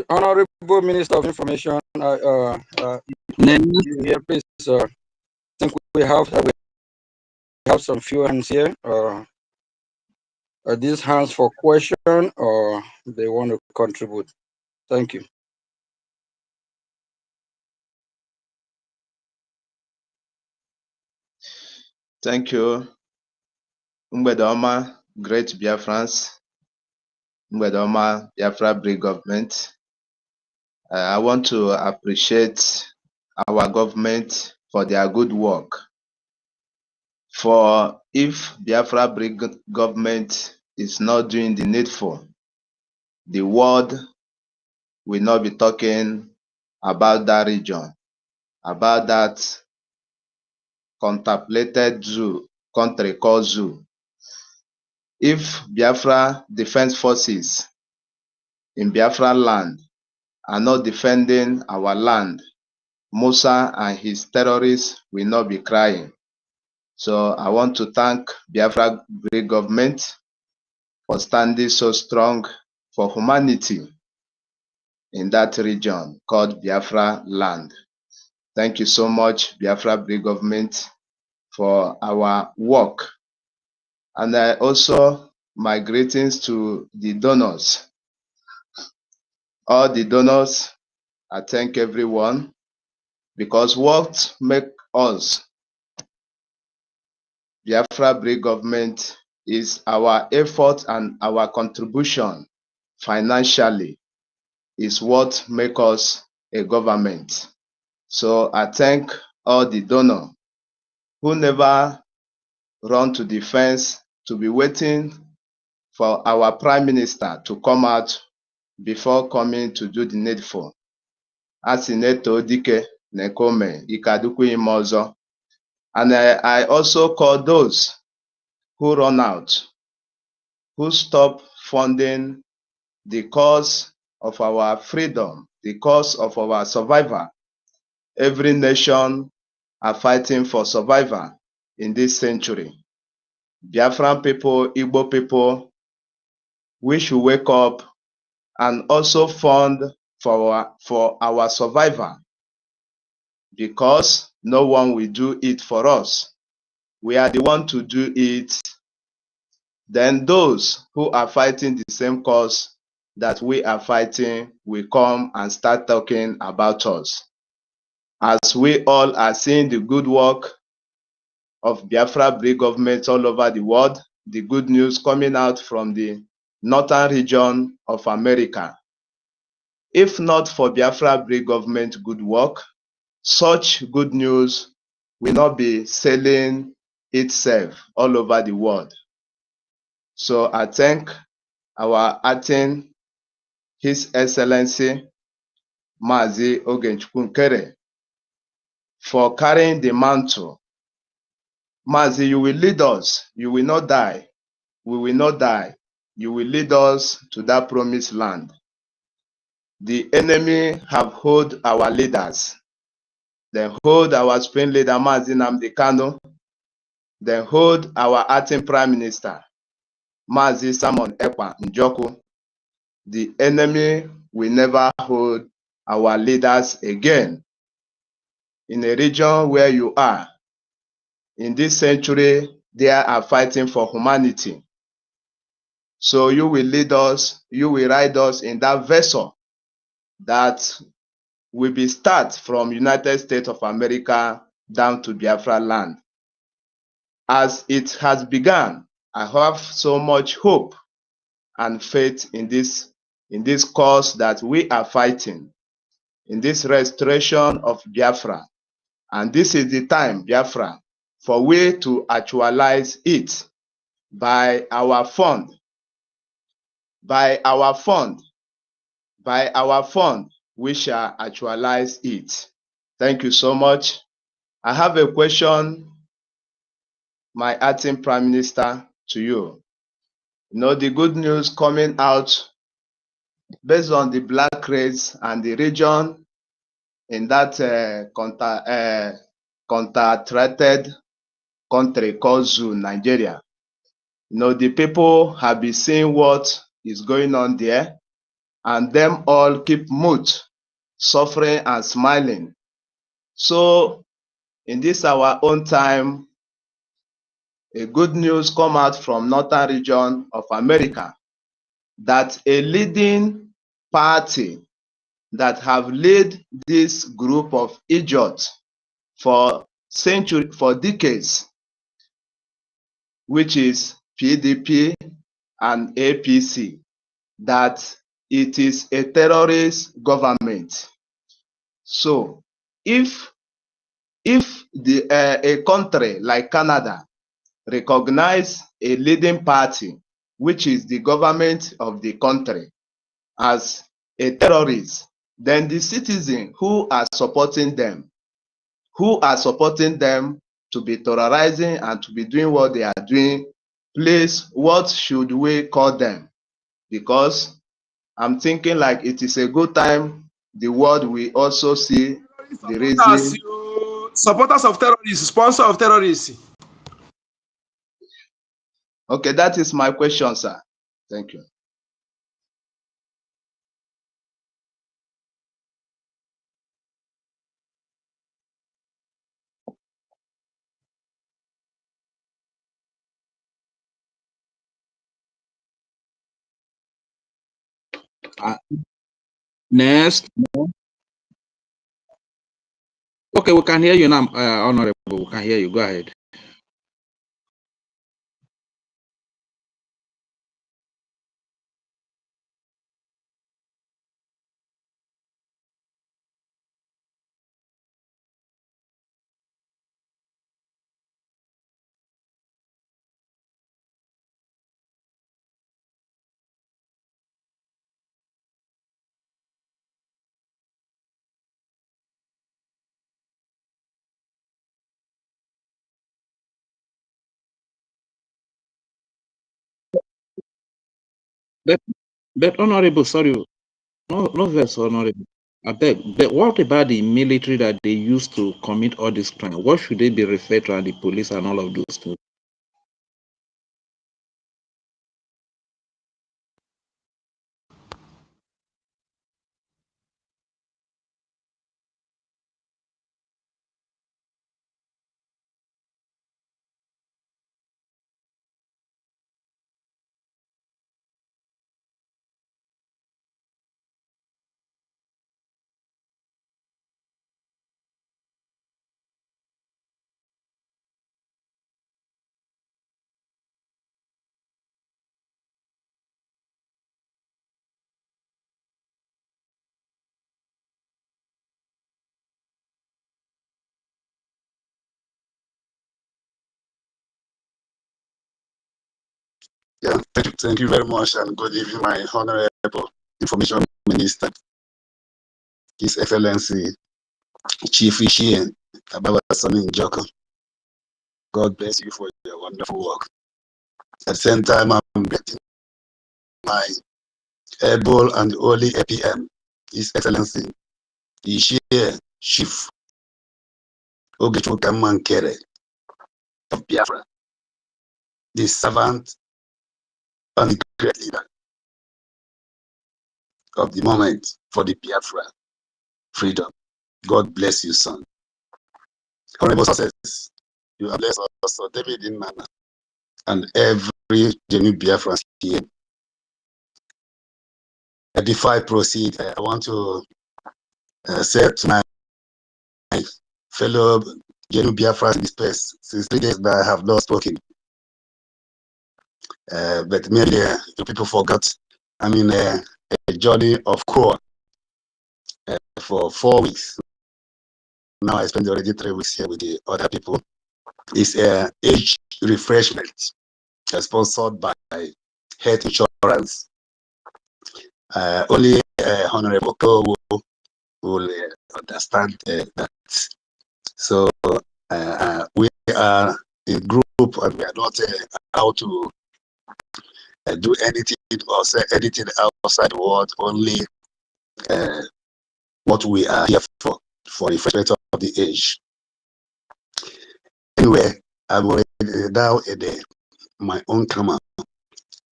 Honorable Minister of Information, here, please. I think we have some few hands here. Are these hands for question or they want to contribute? Thank you. Thank you. Mgbede ọma, great Biafrans. Mgbede ọma, Biafra Brigade government. I want to appreciate our government for their good work. For if Biafra Brigade government is not doing the needful, the world will not be talking about that region, about that contemplated zoo, country called zoo. If Biafra Defense Forces in Biafra land are not defending our land, Musa and his terrorists will not be crying. So I want to thank Biafra Brigade government for standing so strong for humanity in that region called Biafra land. Thank you so much, Biafra Brigade government, for our work. And also my greetings to the donors. All the donors, I thank everyone, because what make us Biafra Brigade government is our effort and our contribution financially is what make us a government. So I thank all the donors who never run to the fence to be waiting for our prime minister to come out before coming to do the needful. Asị na-eto dike na-ekome ike adịkwa ime ọzọ. And I also call those who run out, who stop funding the cause of our freedom, the cause of our survival. Every nation are fighting for survival in this century. Biafran people, Igbo people, we should wake up and also fund for our survival, because no one will do it for us. We are the one to do it. Then those who are fighting the same cause that we are fighting will come and start talking about us. As we all are seeing the good work of Biafra Brigade government all over the world, the good news coming out from the northern region of America. If not for Biafra Brigade government good work, such good news will not be selling itself all over the world. So I thank our acting, His Excellency Mazi Ogenchukwu Nkere, for carrying the mantle. Mazi, you will lead us. You will not die. We will not die. You will lead us to that promised land. The enemy have hold our leaders. They hold our supreme leader, Mazi Nnamdi Kanu. They hold our acting prime minister, Mazi Simon Ekpa Njoku. The enemy will never hold our leaders again. In a region where you are, in this century, they are fighting for humanity. So you will lead us, you will ride us in that vessel that will be start from United States of America down to Biafra land. As it has begun, I have so much hope and faith in this cause that we are fighting, in this restoration of Biafra. And this is the time, Biafra, for we to actualize it by our fund. By our fund, we shall actualize it. Thank you so much. I have a question, my acting Prime Minister, to you. You know, the good news coming out based on the black race and the region in that contracted country called Zoo, Nigeria. You know, the people have been seeing what is going on there, and them all keep mute, suffering and smiling. So in this our own time, a good news come out from northern region of America that a leading party that have led this group of idiots for decades, which is PDP and APC, that it is a terrorist government. So if a country like Canada recognize a leading party, which is the government of the country, as a terrorist, then the citizens who are supporting them to be terrorizing and to be doing what they are doing, please, what should we call them? Because I'm thinking like it is a good time the world will also see the reason. Supporters of terrorists, sponsor of terrorists. Okay, that is my question, sir. Thank you. Next. Okay, we can hear you now, Honorable. We can hear you. Go ahead. But Honorable, sorry, no verse, Honorable. I beg. But what about the military that they use to commit all this crime? What should they be referred to, and the police and all of those things? Yeah, thank you very much, and good evening, my Honorable Information Minister, His Excellency Chief Ishien Ababasani Njoko. God bless you for your wonderful work. At the same time, I'm getting my able and holy APM, His Excellency Ishie Chief Ogechukamankere of Biafra, the servant and the great leader of the moment for the Biafra freedom. God bless you, son. Honorable success. You have blessed us, David in manner, and every genuine Biafran here. Before I proceed, I want to say to my fellow genuine Biafra in this space. Since 3 days that I have not spoken. But maybe the people forgot. I'm in a journey of core for 4 weeks. Now I spent already 3 weeks here with the other people. It's age refreshment sponsored by health insurance. Only Honorable Ko will understand that. So we are a group and we are not out to do anything or say anything outside the world, only what we are here for refreshment of the age. Anyway, I'm already now in my own karma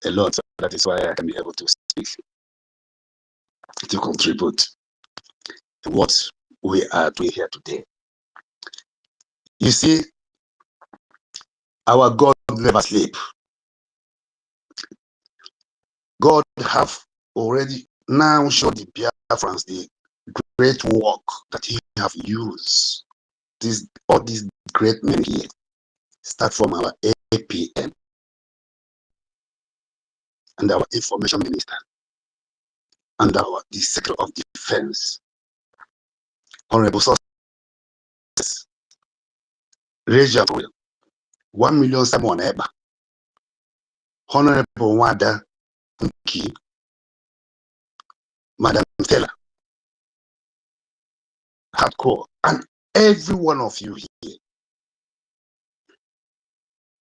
a lot, so that is why I can be able to speak, to contribute to what we are doing here today. You see, our God never sleep. God have already now showed the Biafrans the great work that he have used. All these great men here start from our APM and our information minister and the Secretary of Defense, Honorable Success, Regia 1 million Simon Eba, Honorable Wada Nki, Madam Stella, Hardcore, and every one of you here.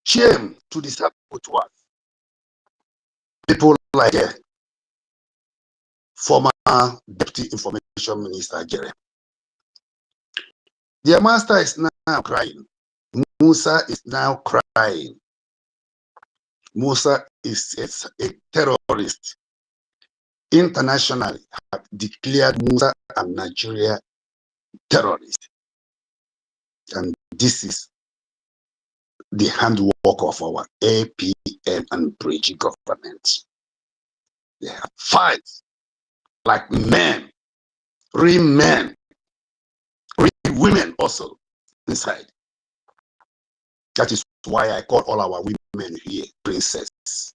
Shame to the saboteurs. People like former Deputy Information Minister Jerry. Their master is now crying. Musa is now crying. Musa is a terrorist. Internationally have declared Musa and Nigeria terrorists. And this is the handwork of our APM and Bridge government. They have fight like men, real men, real women also inside. That is why I call all our women here princesses.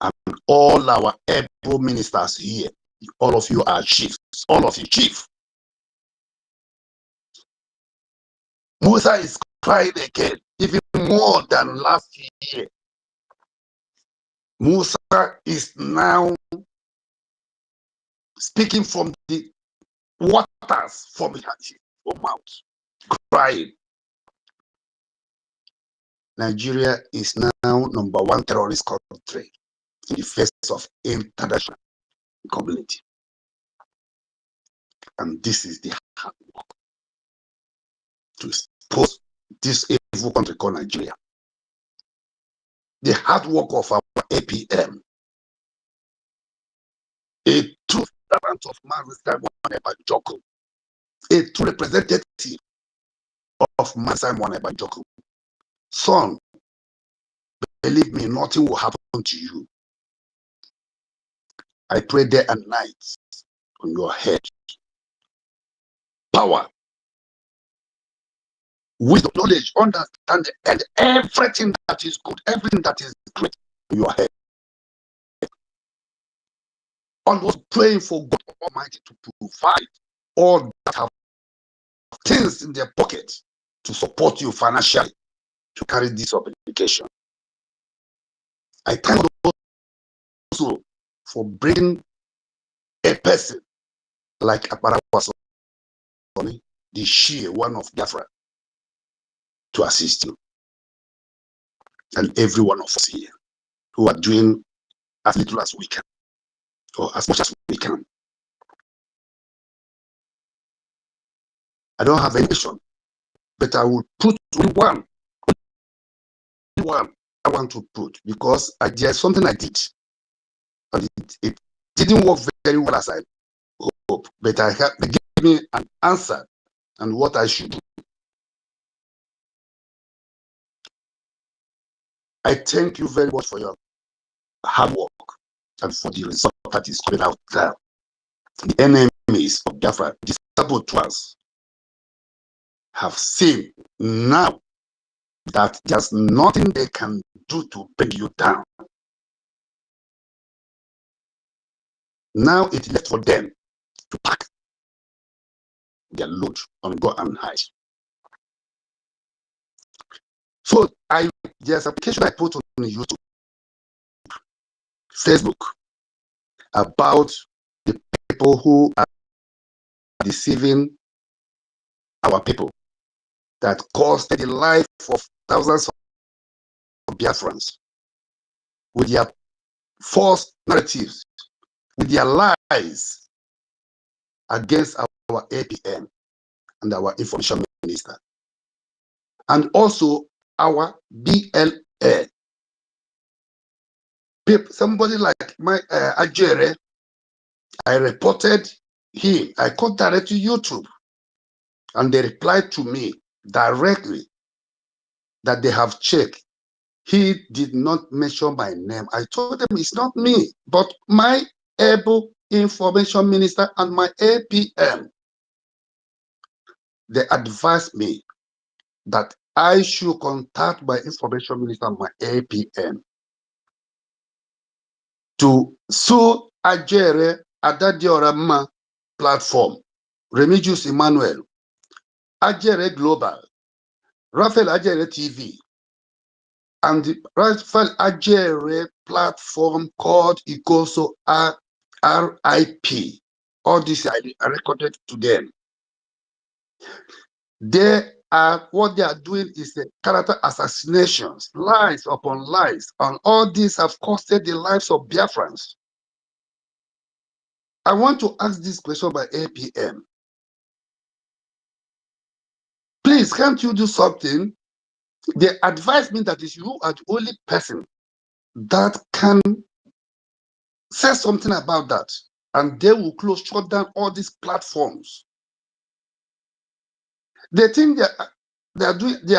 And all our able ministers here, all of you are chiefs, all of you chief. Musa is crying again, even more than last year. Musa is now speaking from the waters from his mouth, crying. Nigeria is now #1 terrorist country in the face of international community. And this is the hard work to expose this evil country called Nigeria. The hard work of our APM, a true servant of Master Mwaneba Joko, a true representative of Master Mwaneba Joko. Son, believe me, nothing will happen to you. I pray day and night on your head. Power, wisdom, knowledge, understanding, and everything that is good, everything that is great in your head. Always praying for God Almighty to provide all that have things in their pocket to support you financially to carry this obligation. I thank God also for bringing a person like Aparawa, the sheer one of Biafra, to assist you. And every one of us here who are doing as little as we can, or as much as we can. I don't have any vision, but I will put one I want to put, because there's something I did, and it didn't work very well as I hope, but they gave me an answer and what I should do. I thank you very much for your hard work and for the result that is coming out there. The enemies of Biafra, the saboteurs, have seen now that there's nothing they can do to bring you down. Now it's left for them to pack their load and go and hide. So there's an application I put on YouTube, Facebook, about the people who are deceiving our people, that cost the life of thousands of Biafrans with their false narratives, with their lies against our APM and our information minister, and also our BLA. Somebody like my 9GERIA, I reported him. I contacted to YouTube, and they replied to me directly that they have checked. He did not mention my name. I told them it's not me, but my able information minister and my APM. They advised me that I should contact my information minister and my APM to sue 9GERIA Adadiorama platform, Remigius Emmanuel, 9GERIA Global, Raphael 9GERIA TV, and the Raphael 9GERIA platform called Ikoso RIP. All this I recorded to them. What they are doing is the character assassinations, lies upon lies, and all these have costed the lives of Biafrans. I want to ask this question by APM. Please, can't you do something? They advise me that is you are the only person that can say something about that, and they will shut down all these platforms. They think they are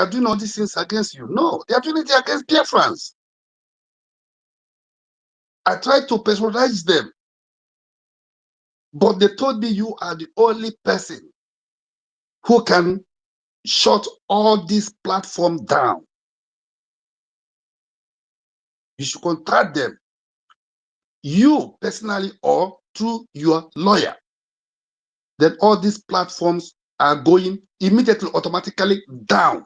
doing all these things against you. No, they are doing it against Biafrans. I tried to personalize them, but they told me you are the only person who can shut all these platforms down. You should contact them, you personally or through your lawyer. Then all these platforms are going immediately, automatically down.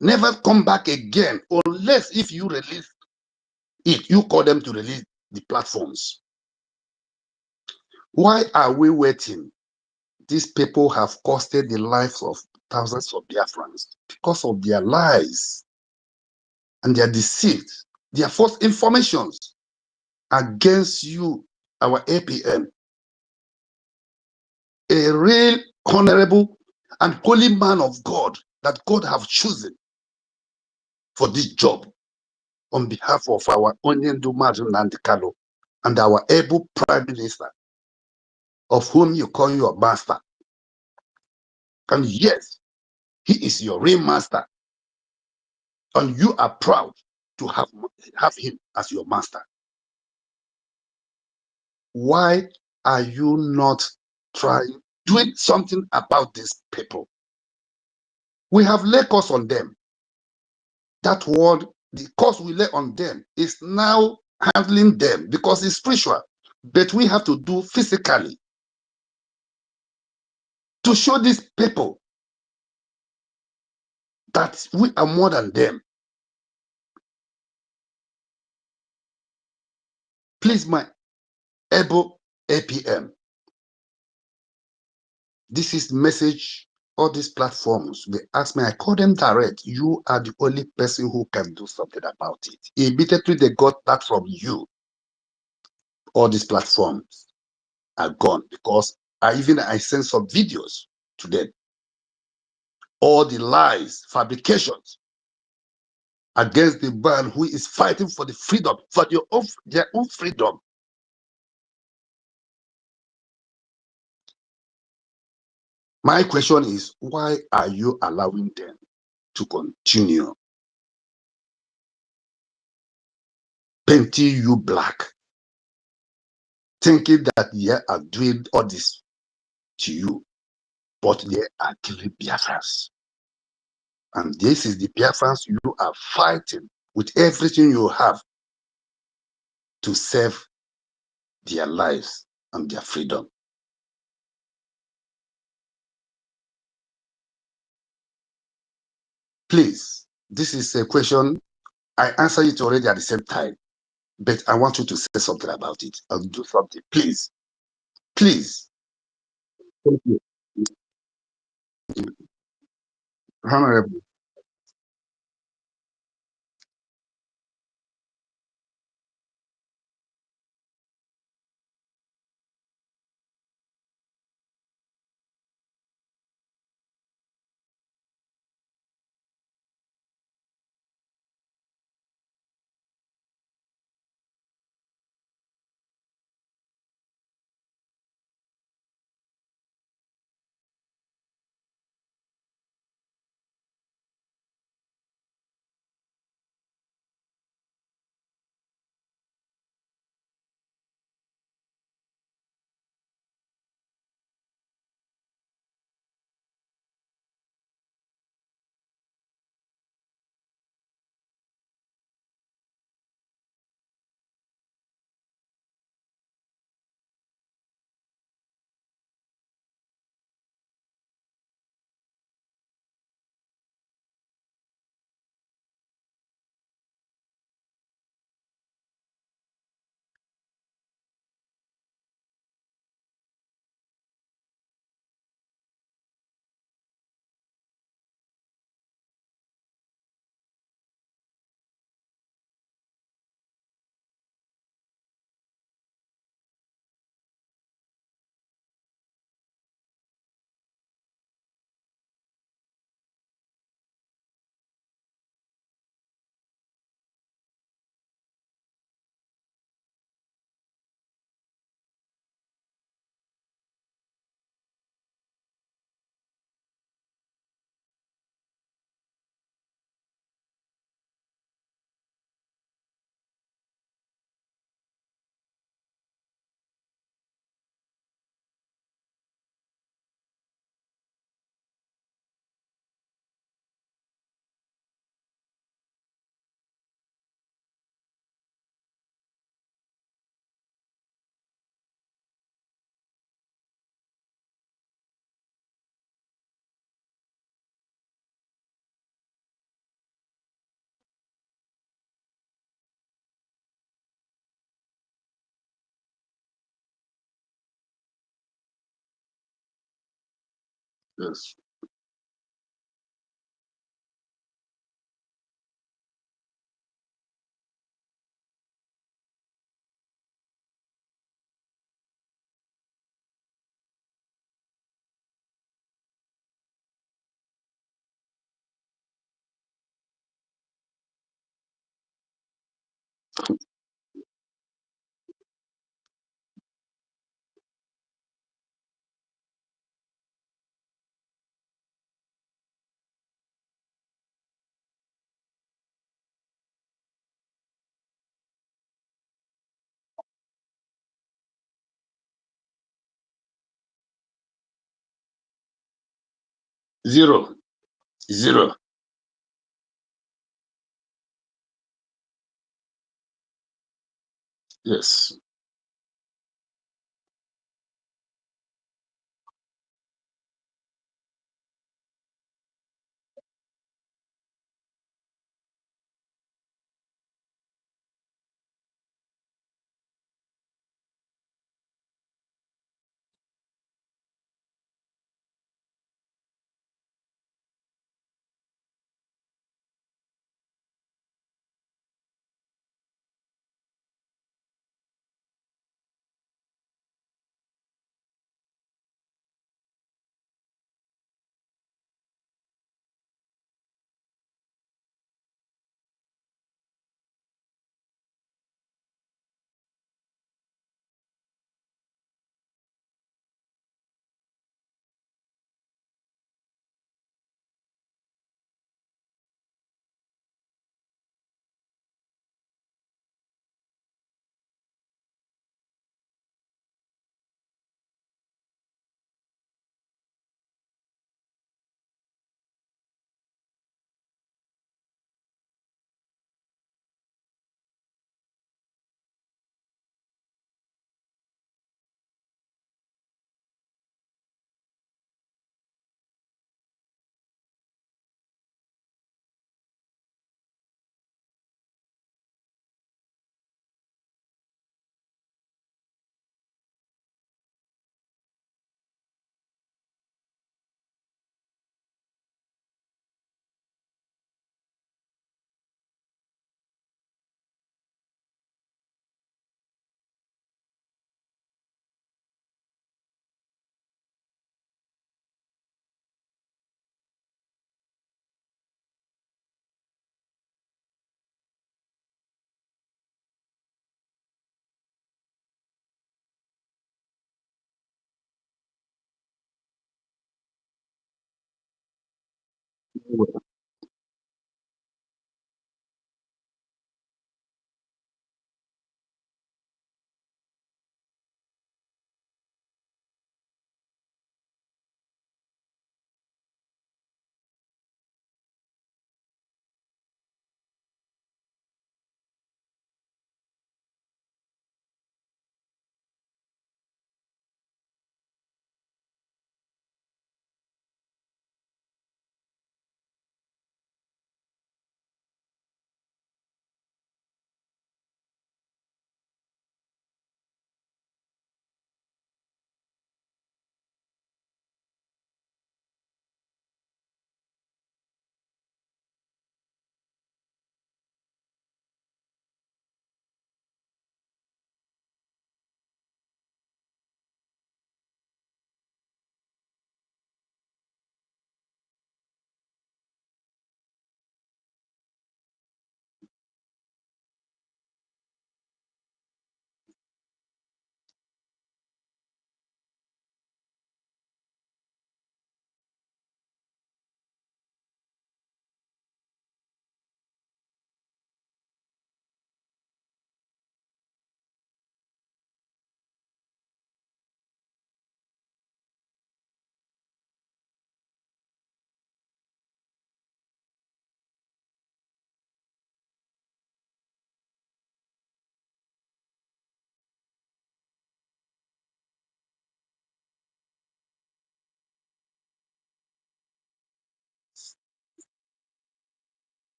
Never come back again, unless if you release it, you call them to release the platforms. Why are we waiting? These people have costed the lives of thousands of Biafrans because of their lies and their deceit, their false informations against you, our APM. A real honorable and holy man of God that God have chosen for this job on behalf of our Onyendu Mazu Nandikalo and our able Prime Minister, of whom you call your master. And yes, he is your real master. And you are proud to have him as your master. Why are you not doing something about these people? We have laid curse on them. That word, the curse we lay on them is now handling them because it's spiritual. But we have to do physically to show these people that we are more than them. Please, my able APM, this is message. All these platforms, they ask me, I call them direct. You are the only person who can do something about it. Immediately they got that from you. All these platforms are gone because I sent some videos to them. All the lies, fabrications against the man who is fighting for the freedom, for their own freedom. My question is, why are you allowing them to continue painting you black, thinking that they are doing all this to you, but they are killing Biafrans? And this is the Biafrans you are fighting with everything you have to save their lives and their freedom. Please, this is a question. I answered it already at the same time, but I want you to say something about it and do something. Please, please. Thank you. Honorable. Yes. Zero. Zero. Yes.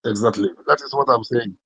Exactly. That is what I'm saying.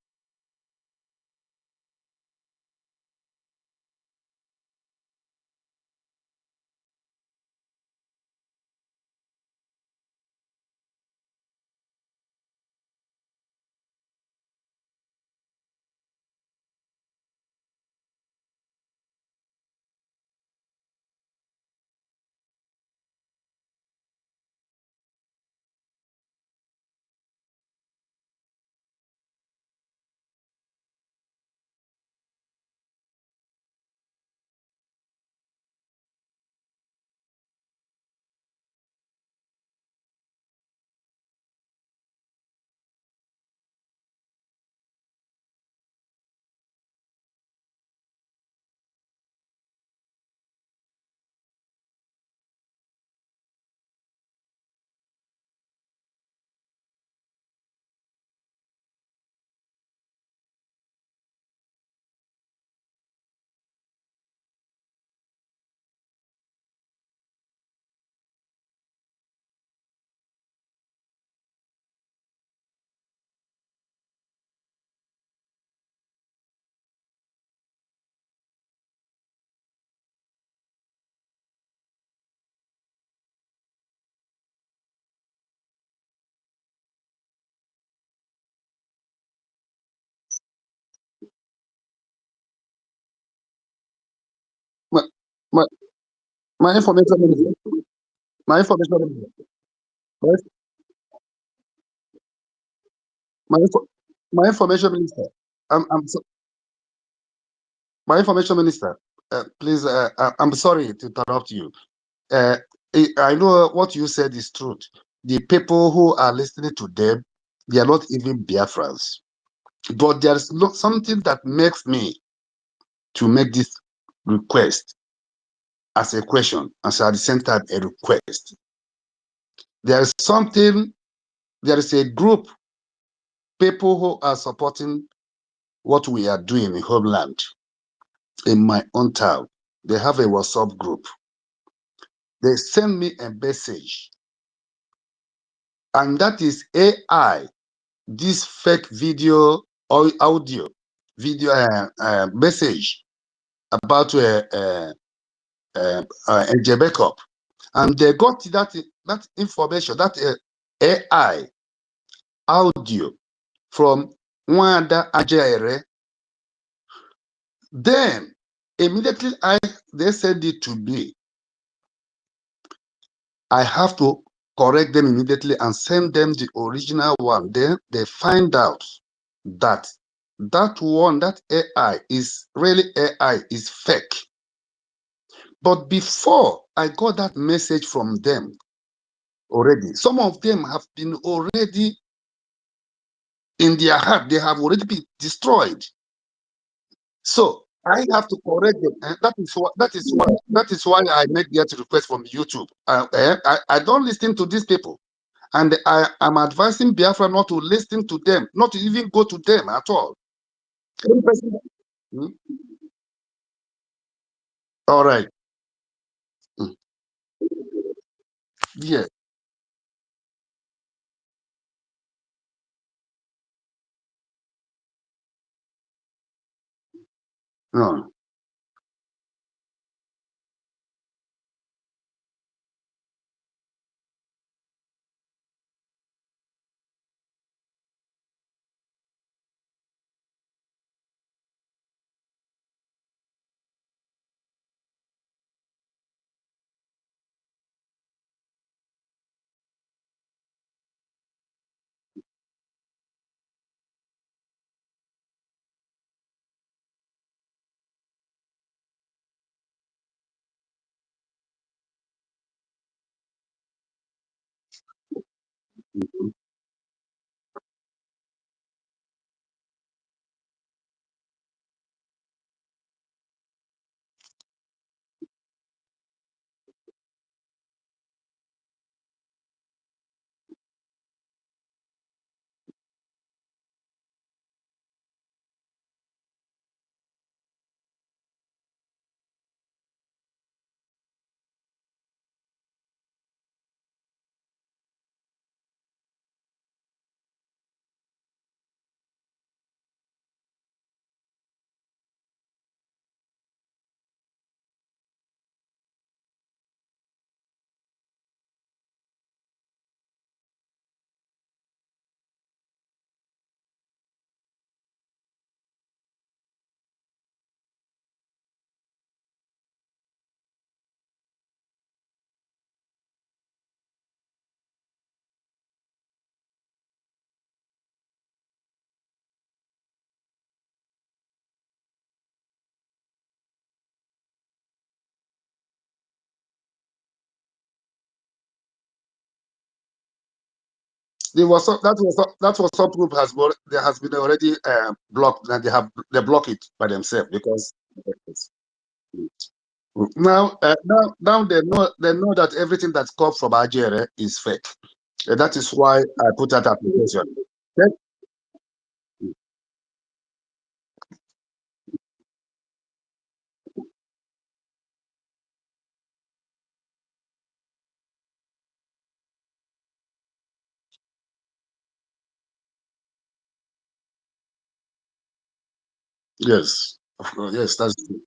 My, my, my information minister. My information minister. My, my information minister. I'm so, my information minister. Please, I'm sorry to interrupt you. Uh, I know what you said is truth. The people who are listening to them, they are not even Biafrans. But there's something that makes me to make this request as a question, and at the same time a request. There is something, there is a group, people who are supporting what we are doing in Homeland, in my own town. They have a WhatsApp group. They send me a message, and that is AI, this fake video or audio, video message about NJ Backup. And they got that information, that AI audio from Wanda Ajere. Then immediately they send it to me. I have to correct them immediately and send them the original one. Then they find out that that one, that AI is really AI, is fake. But before I got that message from them already, some of them have been already in their heart, they have already been destroyed. So I have to correct them, and that is why I make that request from YouTube. I don't listen to these people, and I am advising Biafra not to listen to them, not to even go to them at all. Hmm? All right. Hmm. Yes. No. That was some group there has been already blocked, and they block it by themselves because now they know that everything that comes from Nigeria is fake. That is why I put that application. Yes, of course, yes, that's true.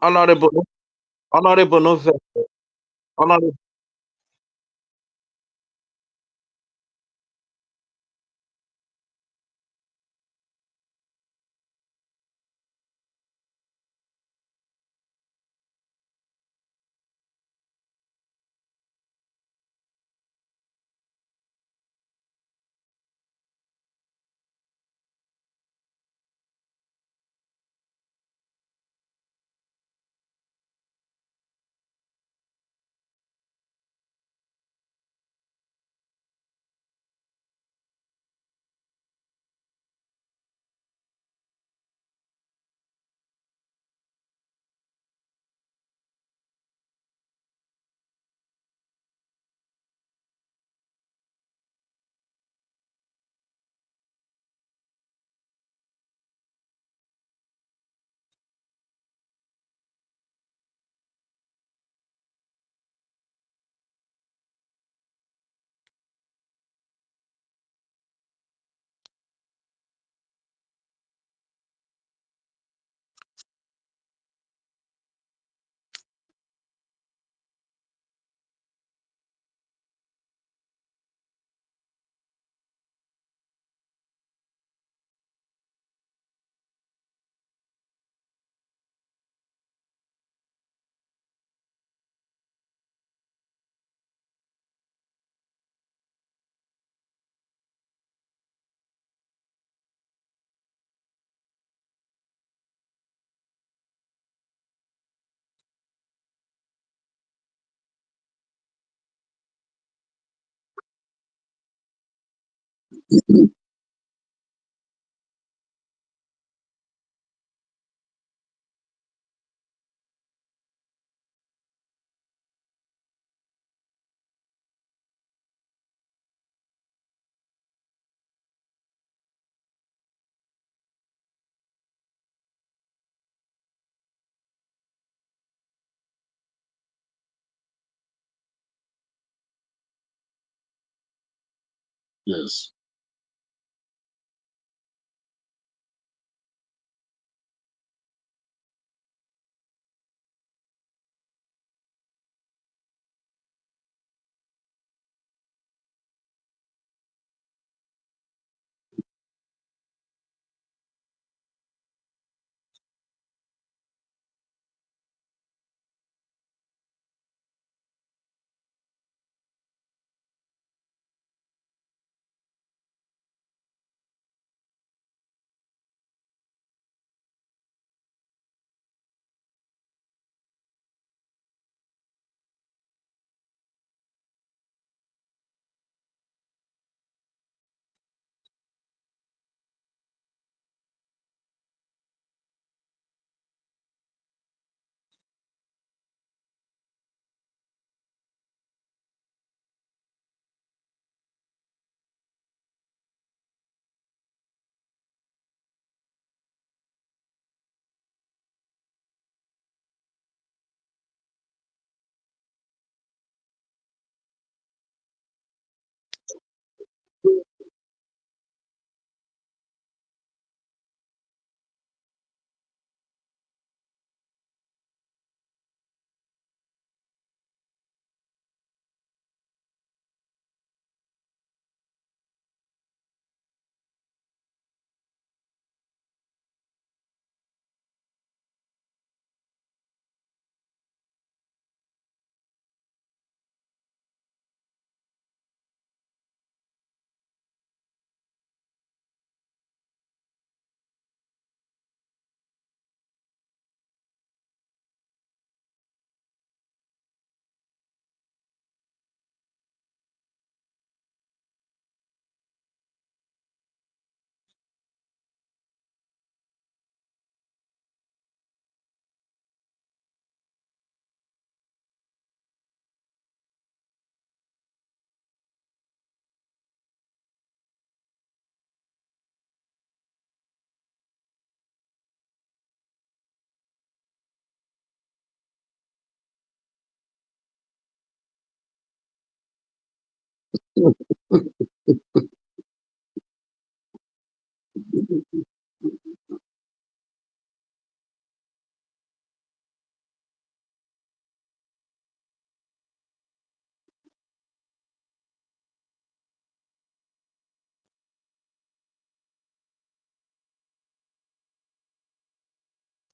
Honorable, honorable November, honorable, Yes.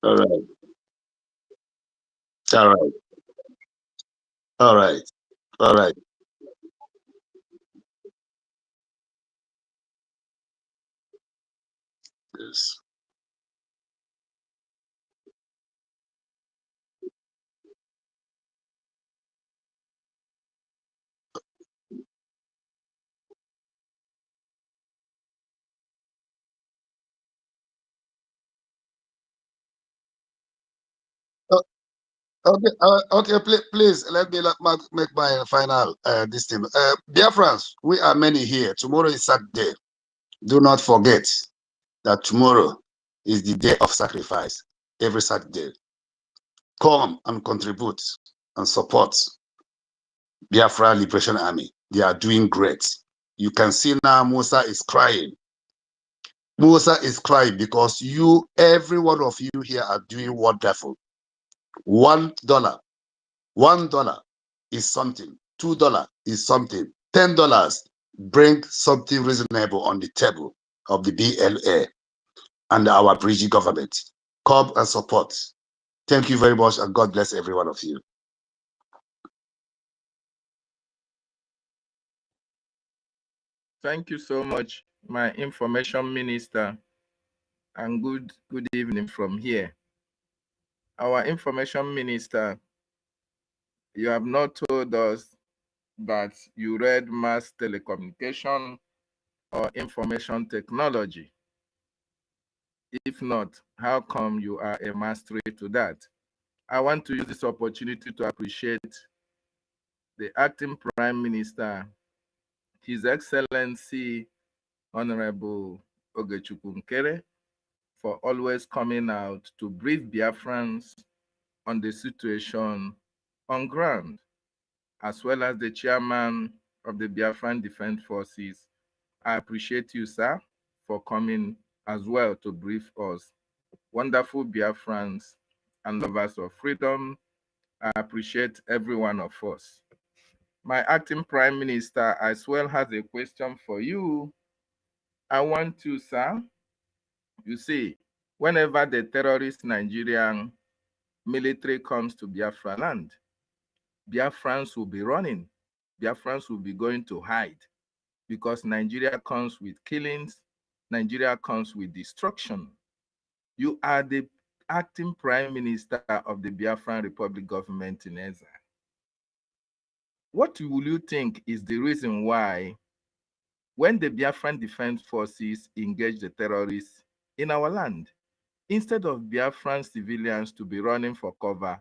All right. All right. All right. All right. Yes. Oh, okay. Okay. Please let me make my final this thing. Dear friends, we are many here. Tomorrow is Saturday. Do not forget that tomorrow is the day of sacrifice. Every Saturday, come and contribute and support Biafra Liberation Army. They are doing great. You can see now Musa is crying. Musa is crying because every one of you here are doing wonderful. $1, $1 is something. $2 is something. $10 bring something reasonable on the table of the BLA and our bridge government. Come and support. Thank you very much, and God bless every one of you. Thank you so much, my information minister, and good evening from here. Our information minister, you have not told us that you read mass telecommunication or information technology? If not, how come you are a master to that? I want to use this opportunity to appreciate the acting Prime Minister, His Excellency Honorable Ogechukwu Nkere, for always coming out to brief Biafrans on the situation on ground, as well as the chairman of the Biafran Defense Forces. I appreciate you, sir, for coming as well to brief us. Wonderful Biafrans and lovers of freedom, I appreciate every one of us. My acting Prime Minister as well has a question for you. I want to, sir, you see, whenever the terrorist Nigerian military comes to Biafra land, Biafrans will be running. Biafrans will be going to hide because Nigeria comes with killings. Nigeria comes with destruction. You are the acting Prime Minister of the Biafran Republic government in exile. What will you think is the reason why when the Biafran Defense Forces engage the terrorists in our land, instead of Biafran civilians to be running for cover,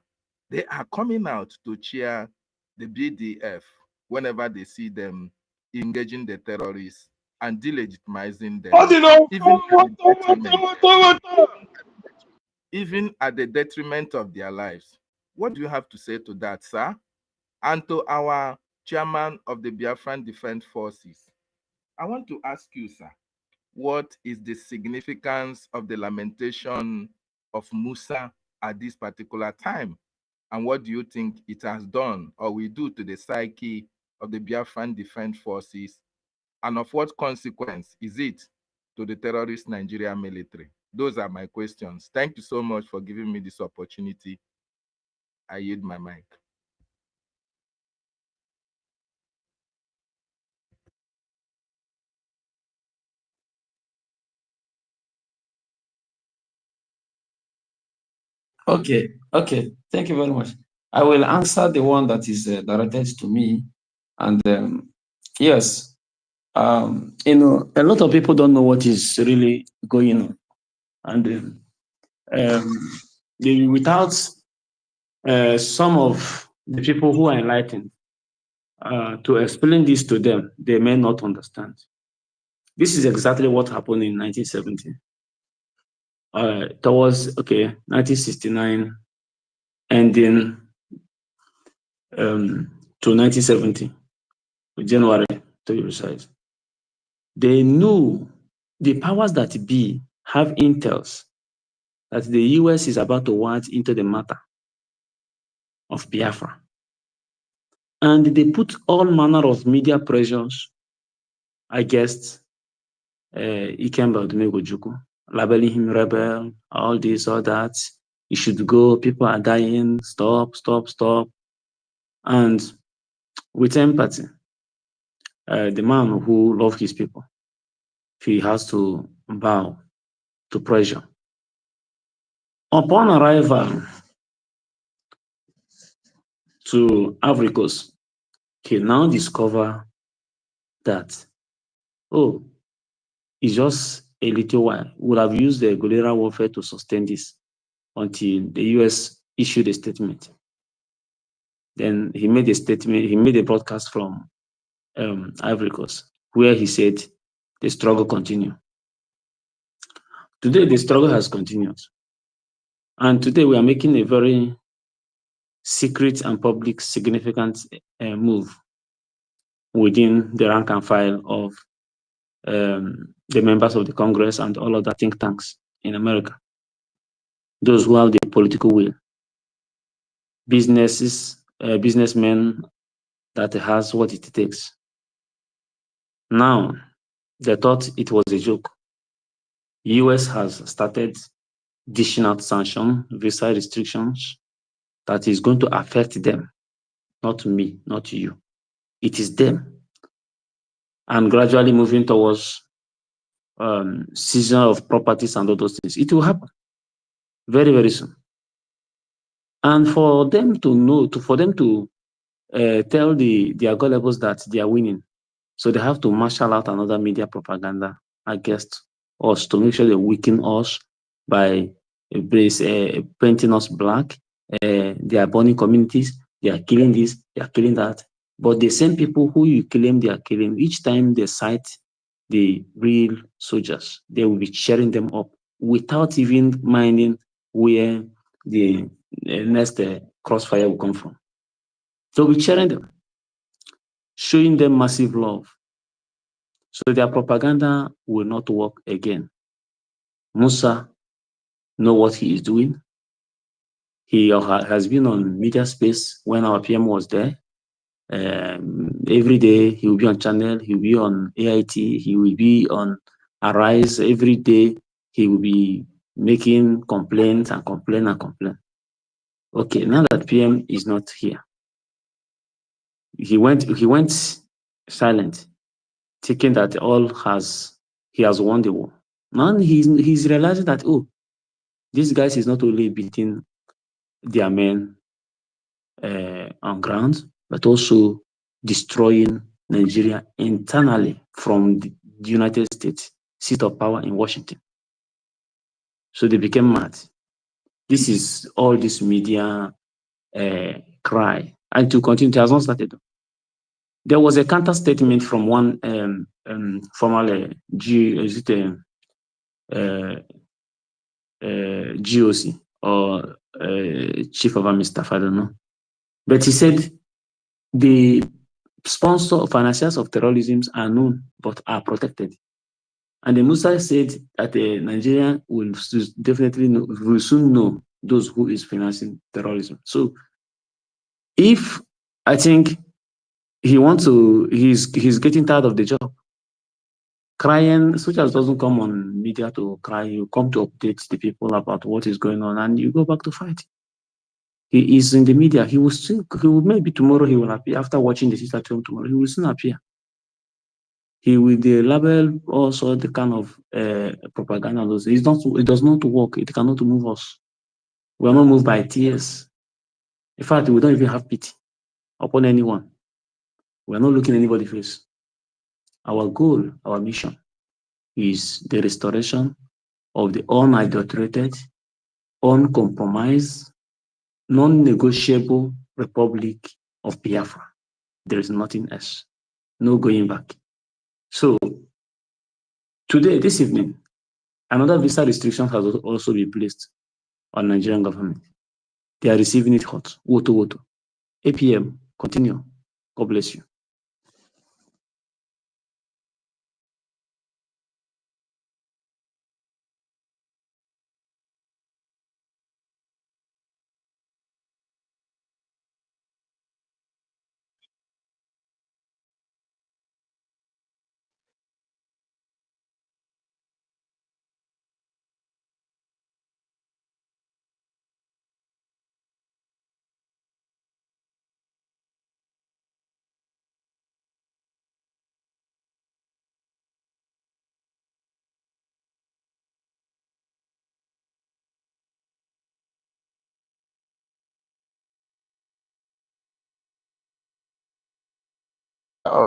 they are coming out to cheer the BDF whenever they see them engaging the terrorists and delegitimizing them, even at the detriment of their lives. What do you have to say to that, sir? And to our chairman of the Biafran Defense Forces, I want to ask you, sir, what is the significance of the lamentation of Musa at this particular time? And what do you think it has done or will do to the psyche of the Biafran Defense Forces? And of what consequence is it to the terrorist Nigerian military? Those are my questions. Thank you so much for giving me this opportunity. I yield my mic. Okay. Thank you very much. I will answer the one that is directed to me. And yes, a lot of people don't know what is really going on. And without some of the people who are enlightened to explain this to them, they may not understand. This is exactly what happened in 1970. Towards 1969, ending to 1970, January to be precise. They knew the powers that be have intels that the US is about to wade into the matter of Biafra. And they put all manner of media pressures against Ikemba Odumegwu, labeling him rebel, all this, all that. He should go, people are dying, stop. And with empathy, the man who loved his people, he has to bow to pressure. Upon arrival to Ivory Coast, he now discover that, it's just a little while. We would have used the guerrilla warfare to sustain this until the US issued a statement. Then he made a statement, he made a broadcast from Ivory Coast, where he said the struggle continue. Today, the struggle has continued. And today we are making a very secret and public significant move within the rank and file of the members of the Congress and all other think tanks in America. Those who have the political will. Businessmen that has what it takes. Now, they thought it was a joke. US has started dishing out sanctions, visa restrictions that is going to affect them, not me, not you. It is them. And gradually moving towards seizure of properties and all those things. It will happen very, very soon. And for them to know, for them to tell their God levels that they are winning, So they have to marshal out another media propaganda against us to make sure they weaken us by painting us black. They are burning communities, they are killing this, they are killing that. But the same people who you claim they are killing, each time they cite the real soldiers, they will be cheering them up without even minding where the next crossfire will come from. So we're cheering them, showing them massive love. So their propaganda will not work again. Musa know what he is doing. He has been on media space when our PM was there. Every day he will be on channel, he will be on AIT, he will be on Arise. Every day he will be making complaints and complain and complain. Okay, now that PM is not here, he went silent, thinking that he has won the war. Now he's realizing that, oh, these guys is not only beating their men on ground, but also destroying Nigeria internally from the United States, seat of power in Washington. So they became mad. This is all this media cry. And to continue, it has not started. There was a counter statement from one former GOC or chief of army staff, I don't know. But he said the financiers of terrorism are known but are protected. And the Musa said that Nigeria will definitely will soon know those who is financing terrorism. So if I think he's getting tired of the job. Crying, soldiers doesn't come on media to cry. You come to update the people about what is going on, and you go back to fight. He is in the media. He will maybe tomorrow he will appear after watching the sister tomorrow. He will soon appear. He will label also the kind of propaganda. It does not work. It cannot move us. We are not moved by tears. In fact, we don't even have pity upon anyone. We are not looking anybody's face. Our goal, our mission is the restoration of the unadulterated, uncompromised, non-negotiable Republic of Biafra. There is nothing else. No going back. So today, this evening, another visa restriction has also been placed on Nigerian government. They are receiving it hot. Woto. APM, continue. God bless you.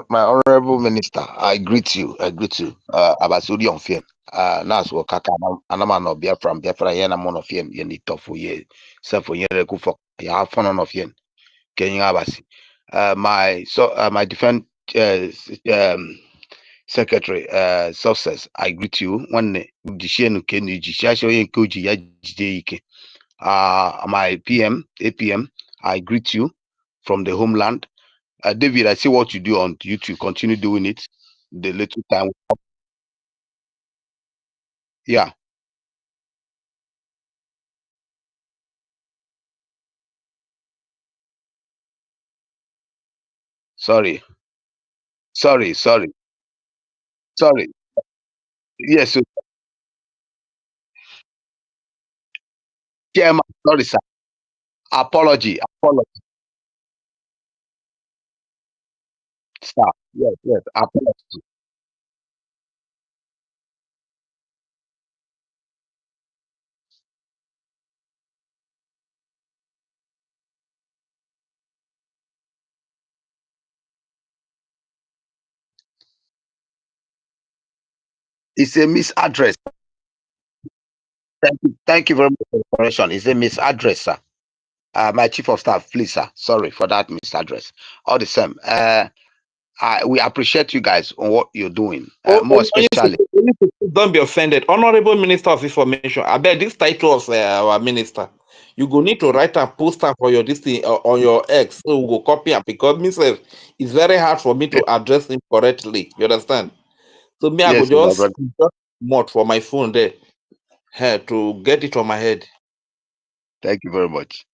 My honorable minister, I greet you. Abasuri on film. Nas wo kaka anama no Biafra yen na mono film yen ni tofu ye. Self yen reku for ya fun on film. Kenya abasi. My defense secretary success. I greet you. One the shenu kenu jisha yen koji ya jide ike. My APM, I greet you from the homeland. David, I see what you do on YouTube. Continue doing it. The little time. Yeah. Sorry. Yes, so, Chairman. Sorry, sir. Apology. Sir. Yes. Apology. It's a misaddress. Thank you very much for the correction. It's a misaddress, sir. My chief of staff, please, sir. Sorry for that misaddress. All the same, we appreciate you guys on what you're doing. More especially. Don't be offended. Honorable Minister of Information, I bet this title of our minister. You go need to write a poster for your this thing on your X. So we go copy am because myself it's very hard for me to address him correctly. You understand? So me, I go Yes, my just brother. mod for my phone there to get it on my head. Thank you very much.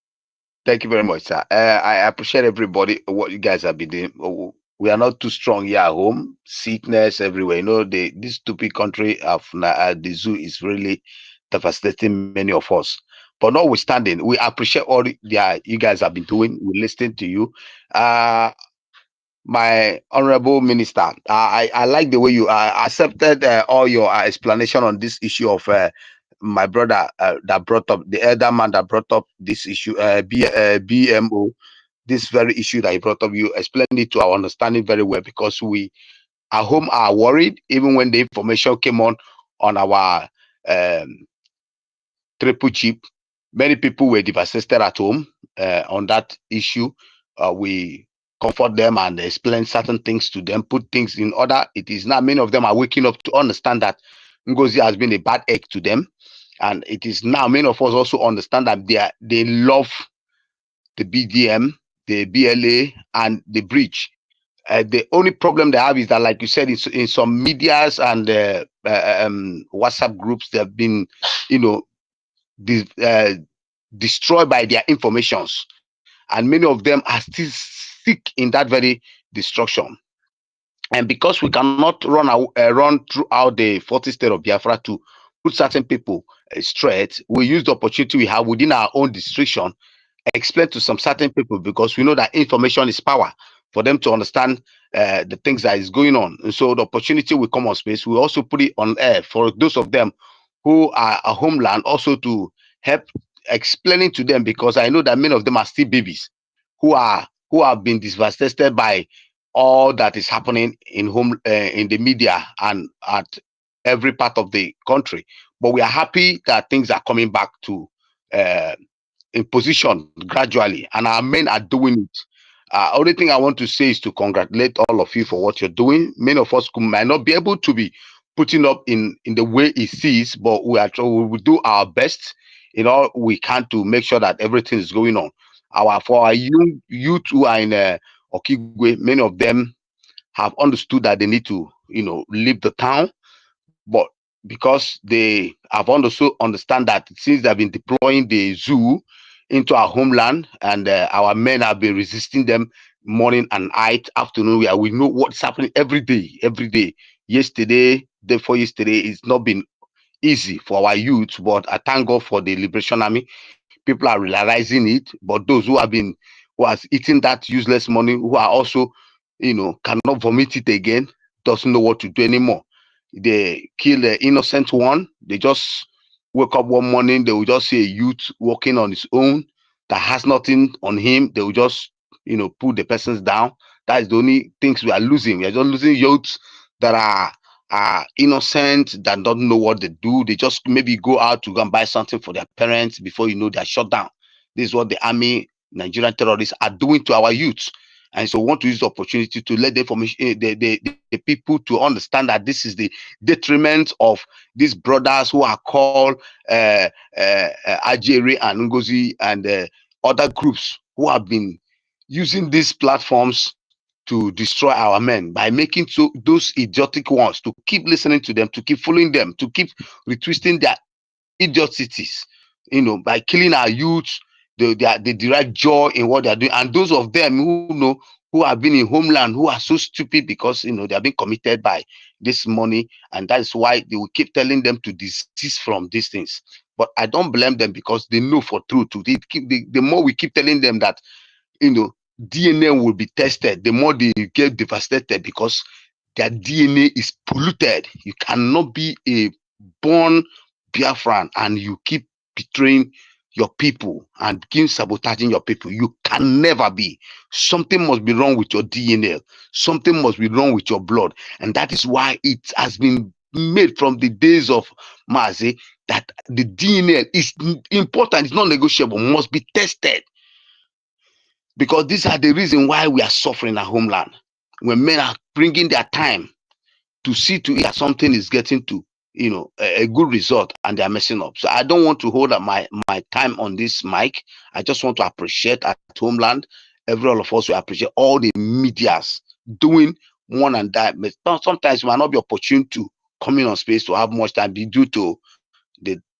Thank you very much, sir. I appreciate everybody what you guys have been doing. We are not too strong here at home. Sickness everywhere. You know, this stupid country of the zoo is really devastating many of us. But notwithstanding, we appreciate all you guys have been doing. We listen to you. My honorable minister, I like the way you accepted all your explanation on this issue of my brother that brought up the elder man that brought up this issue, BMO, this very issue that he brought up. You explained it to our understanding very well because we at home are worried even when the information came on our um, triple chip. Many people were devastated at home on that issue. We comfort them and explain certain things to them, put things in order. It is now many of them are waking up to understand that Ngozi has been a bad egg to them. And it is now many of us also understand that they love the BDM, the BLA, and the breach. The only problem they have is that, like you said, in some medias and WhatsApp groups, they have been, you know, destroyed by their informations, and many of them are still sick in that very destruction. And because we cannot run throughout the 40 state of Biafra to put certain people straight, we use the opportunity we have within our own distriction, explain to some certain people, because we know that information is power, for them to understand the things that is going on. And so the opportunity will come on space. We also put it on air for those of them who are a homeland, also to help explaining to them, because I know that many of them are still babies who have been devastated by all that is happening in the media and at every part of the country. But we are happy that things are coming back to uh, in position gradually, and our men are doing it. Only thing I want to say is to congratulate all of you for what you're doing. Many of us might not be able to be putting up in the way it sees, but we will do our best in all we can to make sure that everything is going on. For our youth who are in Okigwe, many of them have understood that they need to, leave the town, but because they have also understand that since they've been deploying the zoo into our homeland, and our men have been resisting them morning and night, afternoon, we know what's happening every day, every day. Yesterday, day before yesterday, it's not been easy for our youth, but I thank God for the Liberation Army. People are realizing it, but those who has eaten that useless money, who are also, cannot vomit it again, doesn't know what to do anymore. They kill the innocent one. They just wake up one morning, they will just see a youth walking on his own that has nothing on him. They will just, put the persons down. That is the only things we are losing. We are just losing youths that are innocent, that don't know what they do. They just maybe go out to go and buy something for their parents. Before you know, they're shut down. This is what the army, Nigerian terrorists are doing to our youth. And so we want to use the opportunity to let the information, the people to understand that this is the detriment of these brothers who are called 9GERIA and Ngozi and other groups who have been using these platforms to destroy our men by making those idiotic ones to keep listening to them, to keep following them, to keep retwisting their idiocies, by killing our youth. They derive joy in what they are doing. And those of them who have been in homeland, who are so stupid because they have been committed by this money, and that is why they will keep telling them to desist from these things. But I don't blame them, because they know for truth. The more we keep telling them that DNA will be tested, the more they get devastated, because their DNA is polluted. You cannot be a born Biafran and you keep betraying your people and keep sabotaging your people. You can never be. Something must be wrong with your DNA. Something must be wrong with your blood. And that is why it has been made from the days of Mazi, that the DNA is important, it's not negotiable, must be tested. Because these are the reason why we are suffering our homeland. When men are bringing their time to see to it that something is getting to, a good result, and they are messing up. So I don't want to hold up my time on this mic. I just want to appreciate at homeland, every all of us will appreciate all the medias doing one and that. But sometimes we might not be opportune to come in on space to have much time due to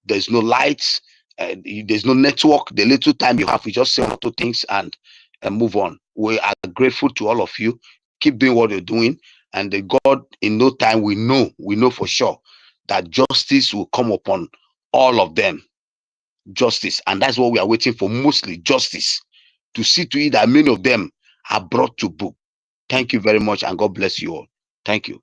there's no lights, there's no network. The little time you have, we just say one or two things and move on. We are grateful to all of you. Keep doing what you're doing, and the God, in no time, we know for sure that justice will come upon all of them. Justice, and that's what we are waiting for, mostly justice, to see to it that many of them are brought to book. Thank you very much, and God bless you all. Thank you.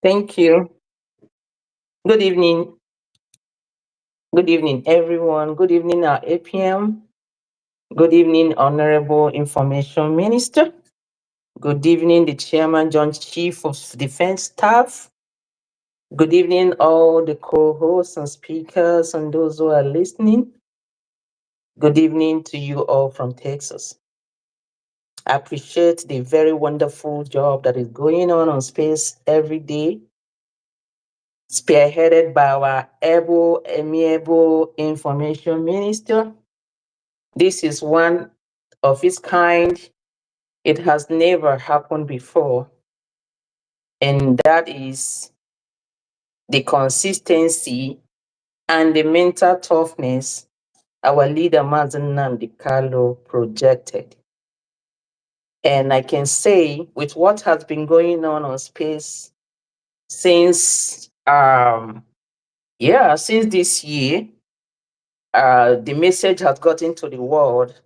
Thank you. Good evening. Good evening, everyone. Good evening, our APM. Good evening, Honorable Information Minister. Good evening, the Chairman, Joint Chief of Defense Staff. Good evening, all the co-hosts and speakers and those who are listening. Good evening to you all from Texas. I appreciate the very wonderful job that is going on space every day, spearheaded by our amiable Information Minister. This is one of its kind. It has never happened before. And that is the consistency and the mental toughness our leader Mazen Nnamdi Kanu projected. And I can say, with what has been going on space since since this year, the message has gotten to the world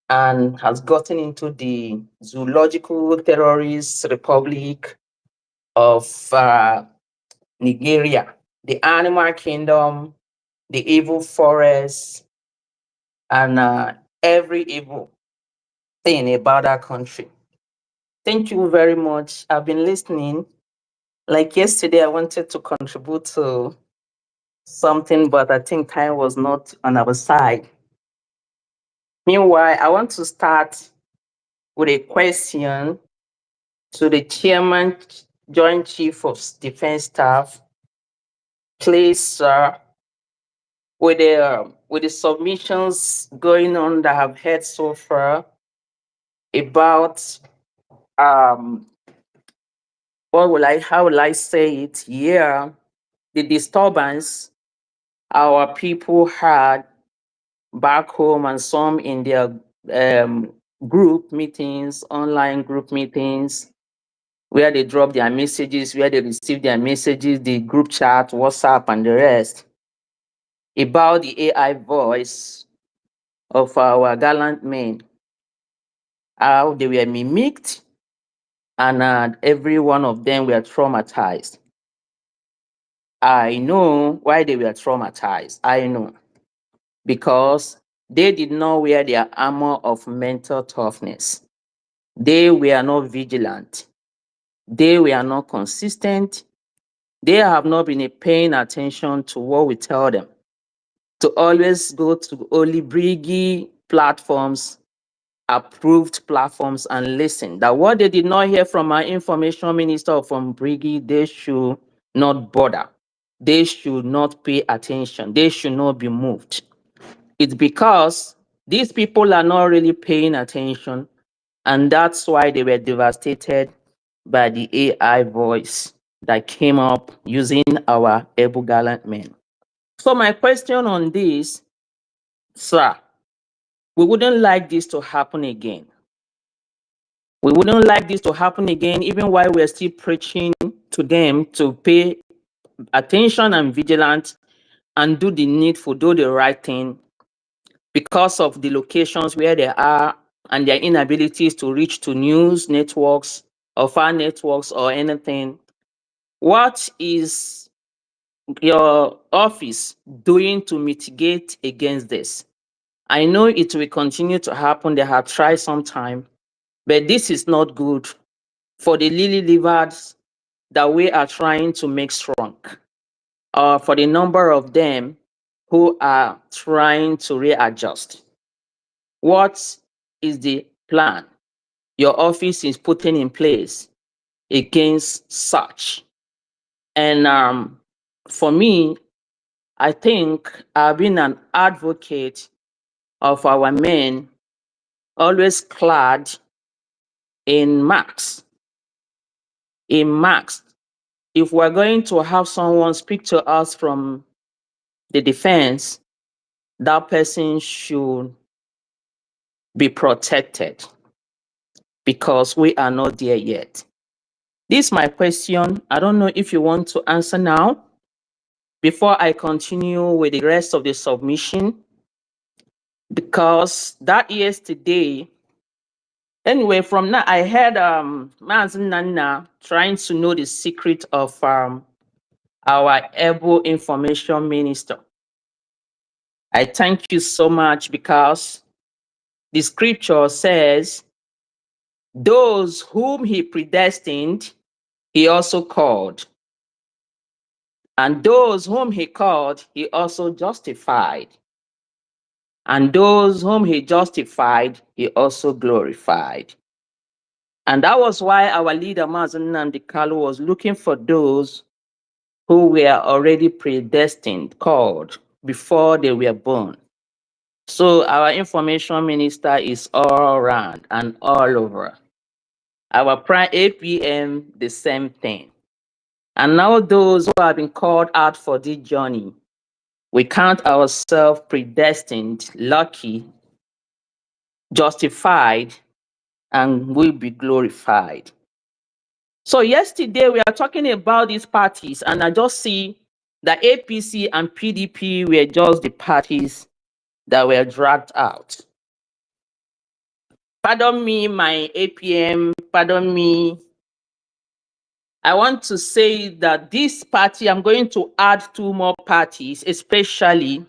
and has gotten into the zoological terrorist republic of Nigeria, the animal kingdom, the evil forest, and every evil thing about our country. Thank you very much. I've been listening. Like yesterday, I wanted to contribute to something, but I think time was not on our side. Meanwhile, I want to start with a question to the Chairman, Joint Chief of Defense Staff, place with the submissions going on that I've heard so far about how will I say it? Yeah, the disturbance our people had back home and some in their group meetings, online group meetings, where they drop their messages, where they receive their messages, the group chat, WhatsApp, and the rest, about the AI voice of our gallant men, how they were mimicked, and every one of them were traumatized. I know why they were traumatized. I know. Because they did not wear their armor of mental toughness. They were not vigilant. They were not consistent. They have not been paying attention to what we tell them. To always go to only Brigi platforms, approved platforms, and listen. That what they did not hear from our information minister or from Brigi, they should not bother. They should not pay attention. They should not be moved. It's because these people are not really paying attention, and that's why they were devastated by the AI voice that came up using our able gallant men. So my question on this, sir, we wouldn't like this to happen again. We wouldn't like this to happen again, even while we're still preaching to them to pay attention and vigilance and do the needful, do the right thing, because of the locations where they are and their inabilities to reach to news networks or far networks or anything. What is your office doing to mitigate against this? I know it will continue to happen. They have tried some time, but this is not good for the lily livers that we are trying to make strong, or for the number of them who are trying to readjust. What is the plan your office is putting in place against such? And for me, I think I've been an advocate of our men always clad in masks. In masks. If we're going to have someone speak to us from the defense, that person should be protected, because we are not there yet. This is my question. I don't know if you want to answer now before I continue with the rest of the submission, because that yesterday, anyway, from now, I heard Mazin Nana trying to know the secret of our able information minister. I thank you so much, because the scripture says, those whom he predestined, he also called. And those whom he called, he also justified. And those whom he justified, he also glorified. And that was why our leader, Mazen Nnamdi Kalu, was looking for those who were already predestined, called, before they were born. So our information minister is all around and all over. Our prime APM, the same thing. And now those who have been called out for this journey, we count ourselves predestined, lucky, justified, and will be glorified. So yesterday we are talking about these parties, and I just see that APC and PDP were just the parties that were dragged out. Pardon me, my APM, pardon me. I want to say that this party, I'm going to add 2 more parties, especially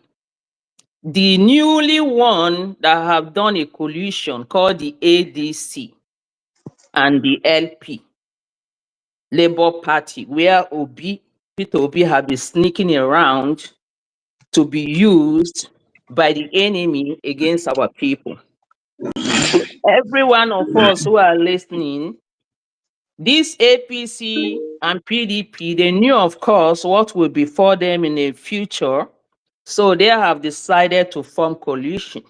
the newly one that have done a coalition called the ADC and the LP, Labour Party, where Peter Obi have been sneaking around to be used by the enemy against our people. So every one of us who are listening, This APC and PDP, they knew, of course, what will befall them in the future. So they have decided to form coalition.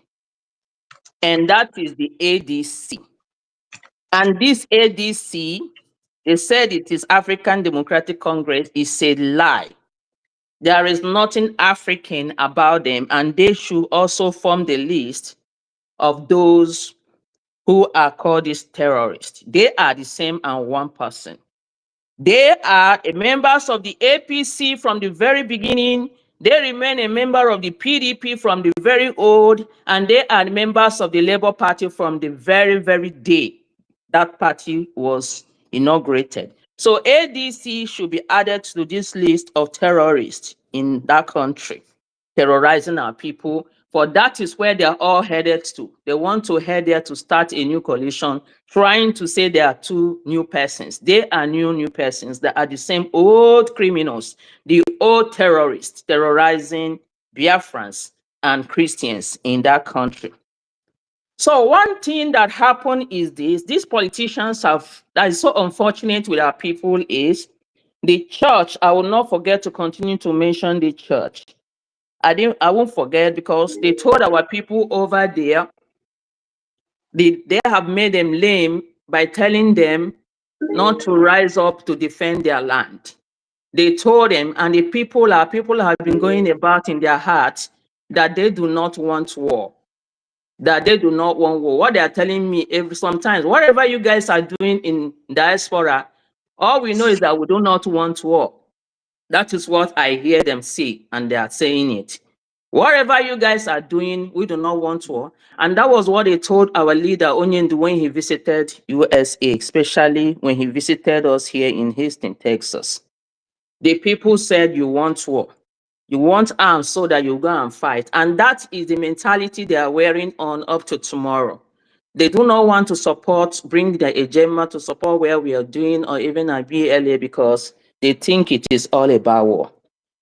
And that is the ADC. And this ADC, they said it is African Democratic Congress, is a lie. There is nothing African about them, and they should also form the list of those who are called these terrorists. They are the same and one person. They are members of the APC from the very beginning. They remain a member of the PDP from the very old, and they are members of the Labour Party from the very, very day that party was inaugurated. So ADC should be added to this list of terrorists in that country, terrorizing our people. For that is where they are all headed to. They want to head there to start a new coalition, trying to say there are two new persons. They are new persons that are the same old criminals, the old terrorists terrorizing Biafrans and Christians in that country. So one thing that happened is this: these politicians have, that is so unfortunate with our people, is the church. I will not forget to continue to mention the church. I won't forget, because they told our people over there, they have made them lame by telling them not to rise up to defend their land. They told them, and the people have been going about in their hearts that they do not want war. That they do not want war. What they are telling me sometimes, whatever you guys are doing in diaspora, all we know is that we do not want war. That is what I hear them say, and they are saying it. Whatever you guys are doing, we do not want war. And that was what they told our leader, Onyendu, when he visited USA, especially when he visited us here in Houston, Texas. The people said, you want war. You want arms so that you go and fight. And that is the mentality they are wearing on up to tomorrow. They do not want to bring their agenda to support where we are doing, or even a BLA, because they think it is all about war.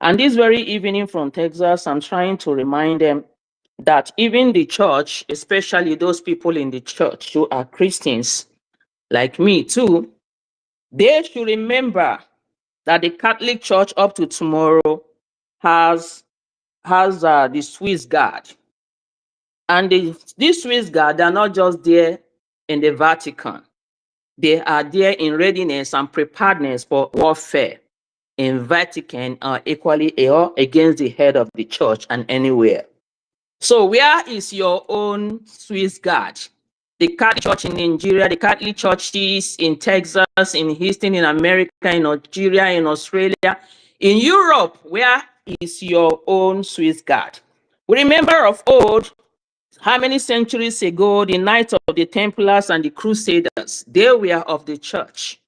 And this very evening from Texas, I'm trying to remind them that even the church, especially those people in the church who are Christians, like me too, they should remember that the Catholic Church up to tomorrow has the Swiss Guard. And these Swiss Guard are not just there in the Vatican. They are there in readiness and preparedness for warfare in Vatican, equally against the head of the church and anywhere. So where is your own Swiss Guard? The Catholic Church in Nigeria, the Catholic churches in Texas, in Houston, in America, in Nigeria, in Australia, in Europe, where is your own Swiss Guard? We remember of old, how many centuries ago, the Knights of the Templars and the Crusaders, they were of the church.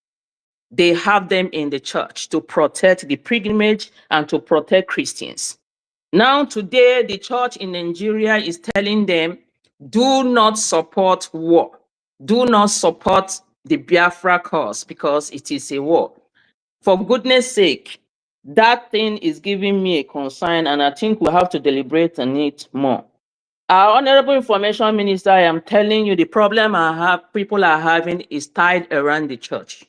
They have them in the church to protect the pilgrimage and to protect Christians. Now, today, the church in Nigeria is telling them, do not support war. Do not support the Biafra cause, because it is a war. For goodness sake, that thing is giving me a concern, and I think we have to deliberate on it more. Our Honorable Information Minister, I am telling you, the problem people are having is tied around the church.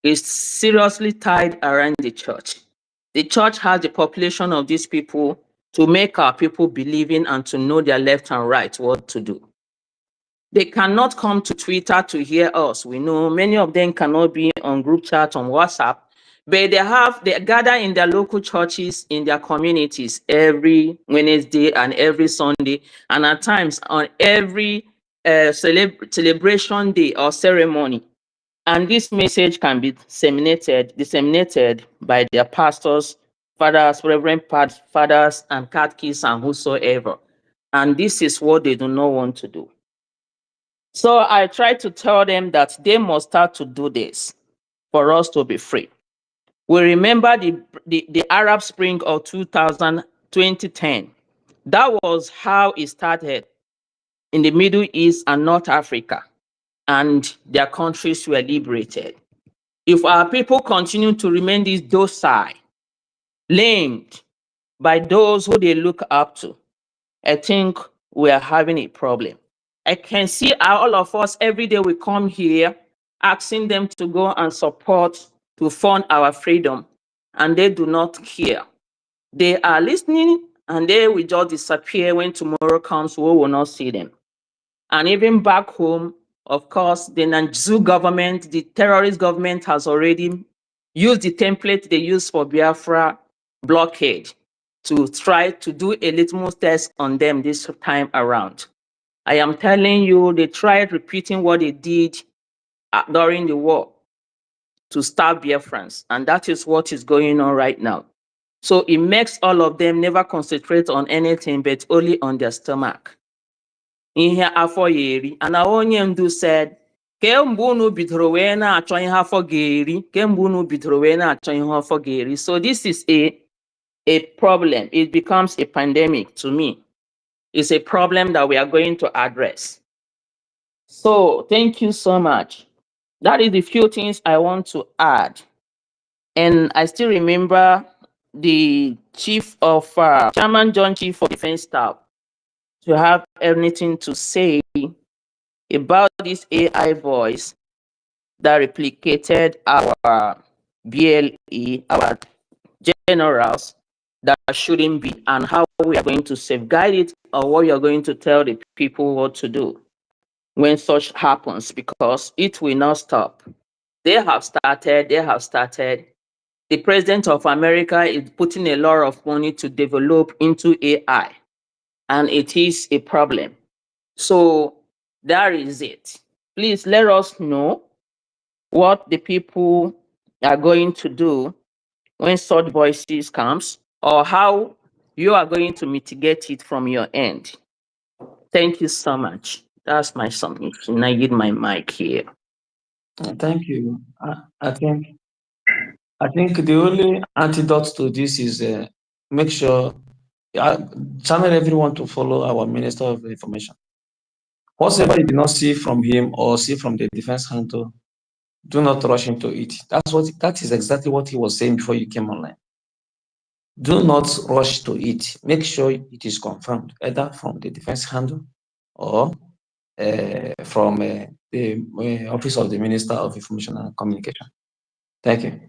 It's seriously tied around the church. The church has the population of these people to make our people believing and to know their left and right, what to do. They cannot come to Twitter to hear us. We know many of them cannot be on group chat on WhatsApp, but they gather in their local churches, in their communities every Wednesday and every Sunday, and at times on every celebration day or ceremony. And this message can be disseminated by their pastors, fathers, reverend fathers, and catechists, and whosoever. And this is what they do not want to do. So I try to tell them that they must start to do this for us to be free. We remember the Arab Spring of 2010. That was how it started in the Middle East and North Africa, and their countries were liberated. If our people continue to remain this docile, lamed by those who they look up to, I think we are having a problem. I can see all of us every day we come here asking them to go and support to fund our freedom, and they do not care. They are listening and they will just disappear. When tomorrow comes, we will not see them. And even back home, of course, the Nigeria government, the terrorist government, has already used the template they used for Biafra blockade to try to do a litmus test on them this time around. I am telling you, they tried repeating what they did during the war to start Biafrans, and that is what is going on right now. So it makes all of them never concentrate on anything but only on their stomach. Ihe afọ ya eri, and onye ndu said, kemgbe unu bidoro wee na-achọ ihe afọ ga-eri, kemgbe unu bidoro wee na-achọ ihe afọ ga-eri. So this is a problem. It becomes a pandemic to me. It's a problem that we are going to address. So thank you so much. That is the few things I want to add. And I still remember the Chairman John Chief of Defense Staff to have anything to say about this AI voice that replicated our BLE, our generals, that shouldn't be, and how we are going to safeguard it, or what you're going to tell the people what to do when such happens, because it will not stop. They have started. The president of America is putting a lot of money to develop into AI, and it is a problem. So that is it. Please let us know what the people are going to do when such voices comes, or how you are going to mitigate it from your end. Thank you so much. That's my submission. I give my mic here. Thank you. I think the only antidote to this is make sure channel everyone to follow our Minister of Information. Whatever you did not see from him or see from the defense handle, do not rush into it. That is exactly what he was saying before you came online. Do not rush to it. Make sure it is confirmed, either from the defense handle or from the Office of the Minister of Information and Communication. Thank you.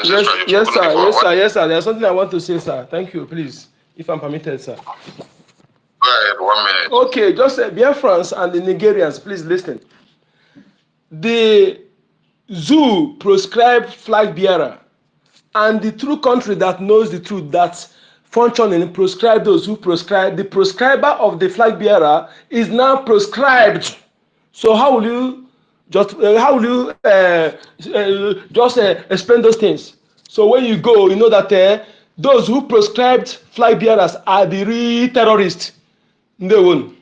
Yes, sir. Yes, sir. Yes, sir. There's something I want to say, sir. Thank you, please, if I'm permitted, sir. Go ahead, 1 minute. Okay, just Biafrans and the Nigerians, please listen. The zoo proscribed flag bearer, and the true country that knows the truth, that functioning proscribe those who proscribe. The proscriber of the flag bearer is now proscribed. So how will you just explain those things? So when you go, you know that those who proscribed flag bearers are the real terrorists. No.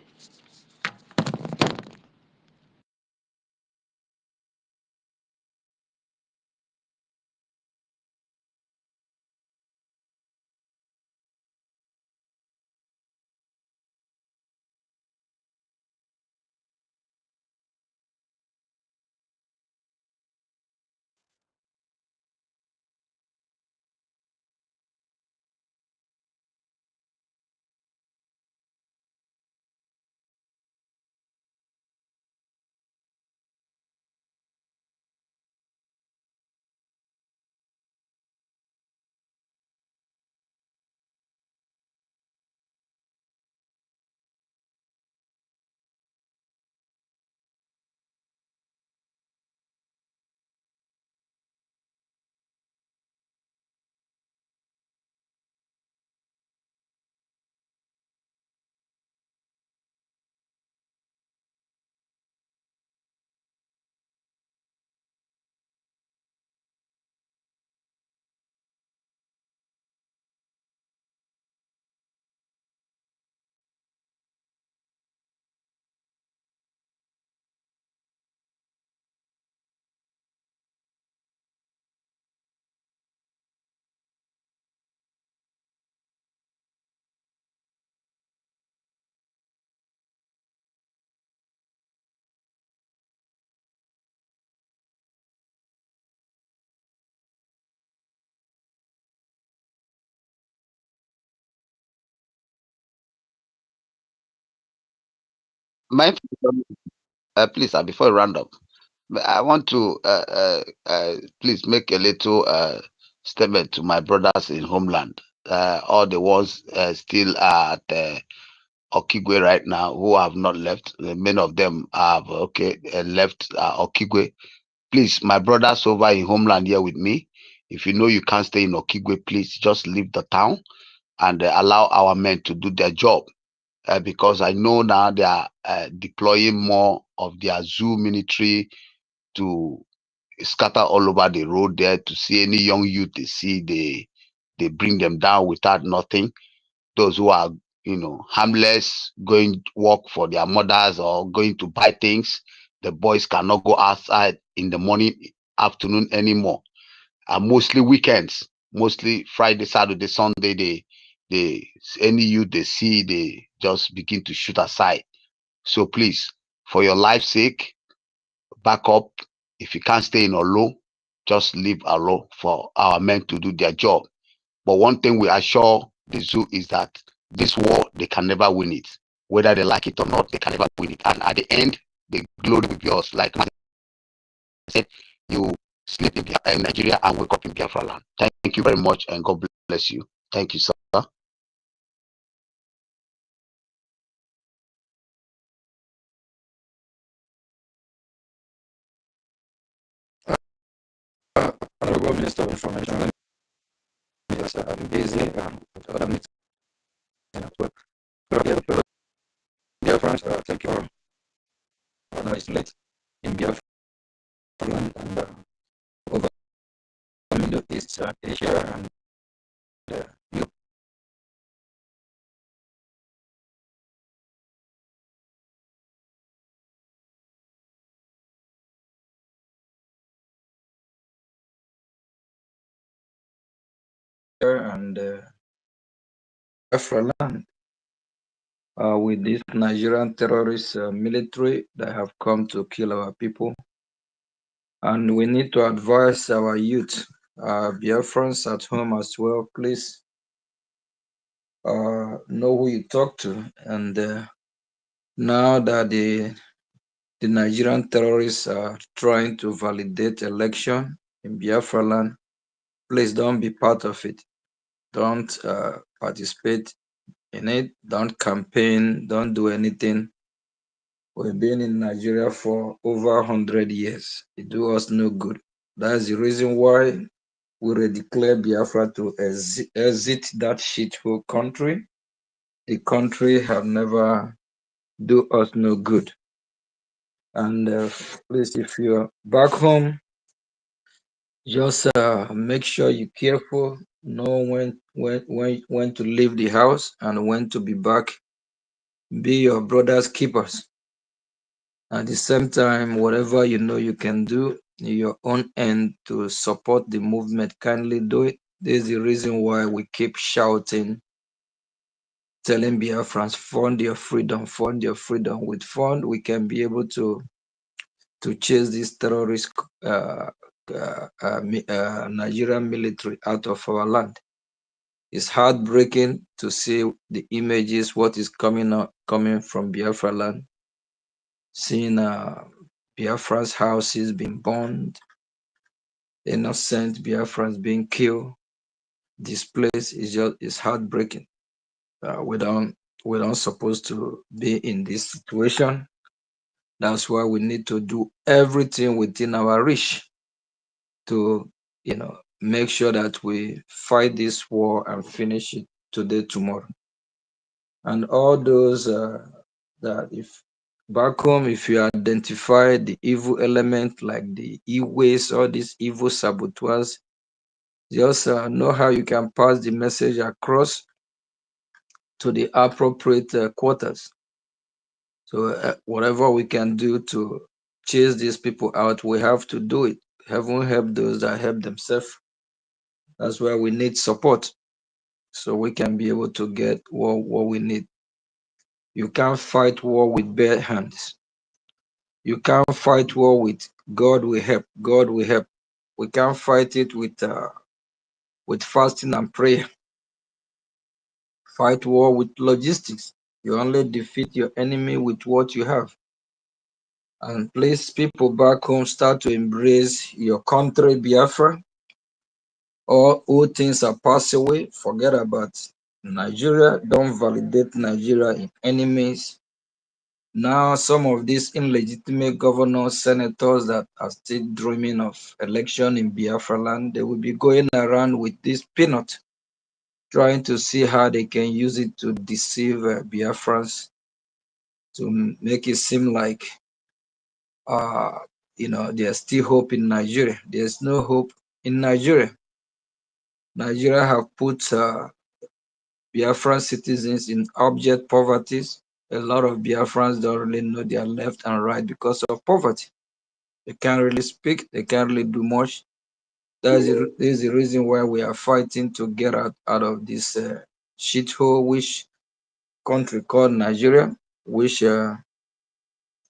My please, before I round up, I want to please make a little statement to my brothers in homeland, all the ones still at Okigwe right now who have not left. Many of them have left Okigwe. Please, my brothers over in homeland here with me, if you know you can't stay in Okigwe, please just leave the town and allow our men to do their job. Because I know now they are deploying more of their zoo military to scatter all over the road there to see any young youth they see, they bring them down without nothing. Those who are, harmless, going work for their mothers or going to buy things, the boys cannot go outside in the morning, afternoon anymore. Mostly weekends, mostly Friday, Saturday, Sunday, they any youth they see, they just begin to shoot aside. So please, for your life's sake, back up. If you can't stay in Olo, just leave Olo for our men to do their job. But one thing we assure the zoo is that this war, they can never win it. Whether they like it or not, they can never win it. And at the end, the glory will be yours. Like I said, you sleep in Nigeria and wake up in Biafra land. Thank you very much, and God bless you. Thank you, sir. Honorable Minister of Information, yes, I'm busy with other meetings at work. Dear friends, thank you. Now it's late in Biafra land and over Middle East, Asia, and Europe. And Biafra land with this Nigerian terrorist military that have come to kill our people. And we need to advise our youth, Biafrans at home as well, please know who you talk to. And now that the Nigerian terrorists are trying to validate election in Biafra land, Please don't be part of it. Don't participate in it. Don't campaign. Don't do anything. We've been in Nigeria for over 100 years. It do us no good. That's the reason why we declare Biafra to exit that shithole country. The country have never do us no good. And please, if you're back home, just make sure you're careful. Know when to leave the house and when to be back. Be your brother's keepers. At the same time, whatever you know you can do in your own end to support the movement, kindly do it. This is the reason why we keep shouting, telling Biafrans, fund your freedom, fund your freedom. With fund, we can be able to chase this terrorist Nigerian military out of our land. It's heartbreaking to see the images, what is coming from Biafra land, seeing Biafra's houses being burned, innocent Biafrans being killed. This place is heartbreaking. We don't supposed to be in this situation. That's why we need to do everything within our reach to, make sure that we fight this war and finish it today, tomorrow. And all those that if back home, if you identify the evil element like the e-waste, all these evil saboteurs, just know how you can pass the message across to the appropriate quarters. So whatever we can do to chase these people out, we have to do it. Heaven help those that help themselves. That's why we need support, so we can be able to get what we need. You can't fight war with bare hands. You can't fight war with God will help. God will help. We can't fight it with fasting and prayer. Fight war with logistics. You only defeat your enemy with what you have. And please, people back home, start to embrace your country, Biafra. All things are passed away. Forget about Nigeria. Don't validate Nigeria in enemies. Now, some of these illegitimate governors, senators that are still dreaming of election in Biafra land, they will be going around with this peanut, trying to see how they can use it to deceive Biafrans, to make it seem like, there's still hope in Nigeria. There's no hope in Nigeria. Nigeria have put Biafran citizens in abject poverty. A lot of Biafrans don't really know their left and right because of poverty. They can't really speak. They can't really do much. This is the reason why we are fighting to get out of this shithole, which country called Nigeria, which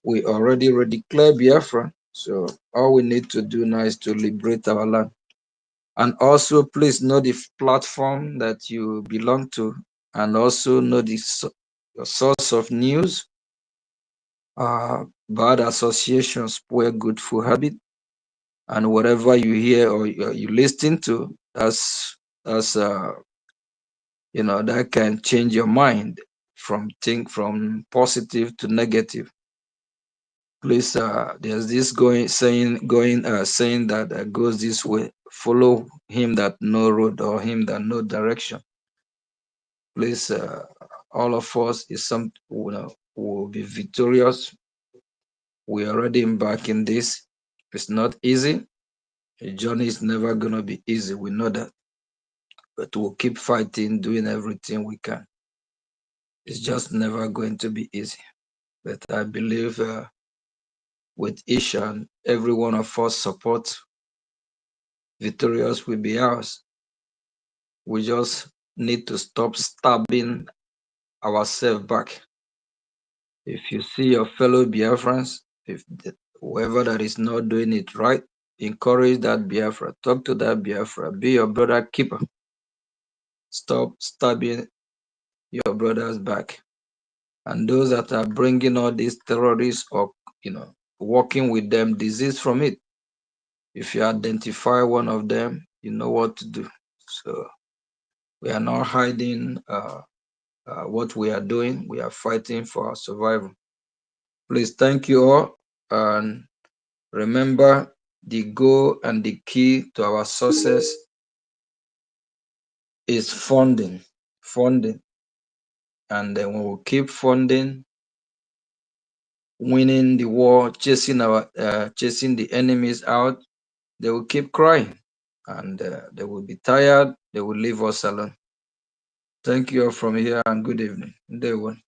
we already declared Biafra. So all we need to do now is to liberate our land. And also, please know the platform that you belong to, and also know the source of news. Bad associations spoil good food habit, and whatever you hear or you listen to, that can change your mind from positive to negative. Please, there's this saying that goes this way: follow him that know road or him that know direction. Please, all of us will be victorious. We already embarked in this. It's not easy. The journey is never gonna be easy. We know that, but we'll keep fighting, doing everything we can. It's just never going to be easy. But I believe with each and every one of us support, victorious will be ours. We just need to stop stabbing ourselves back. If you see your fellow Biafrans, whoever that is not doing it right, encourage that Biafra, talk to that Biafra, be your brother keeper. Stop stabbing your brothers back. And those that are bringing all these terrorists or, working with them, desist from it. If you identify one of them, you know what to do. So we are not hiding what we are doing. We are fighting for our survival. Please, thank you all. And remember, the goal and the key to our success is funding. Funding. And then we will keep funding, winning the war, chasing the enemies out. They will keep crying, and they will be tired. They will leave us alone. Thank you all from here, and good evening. Day one.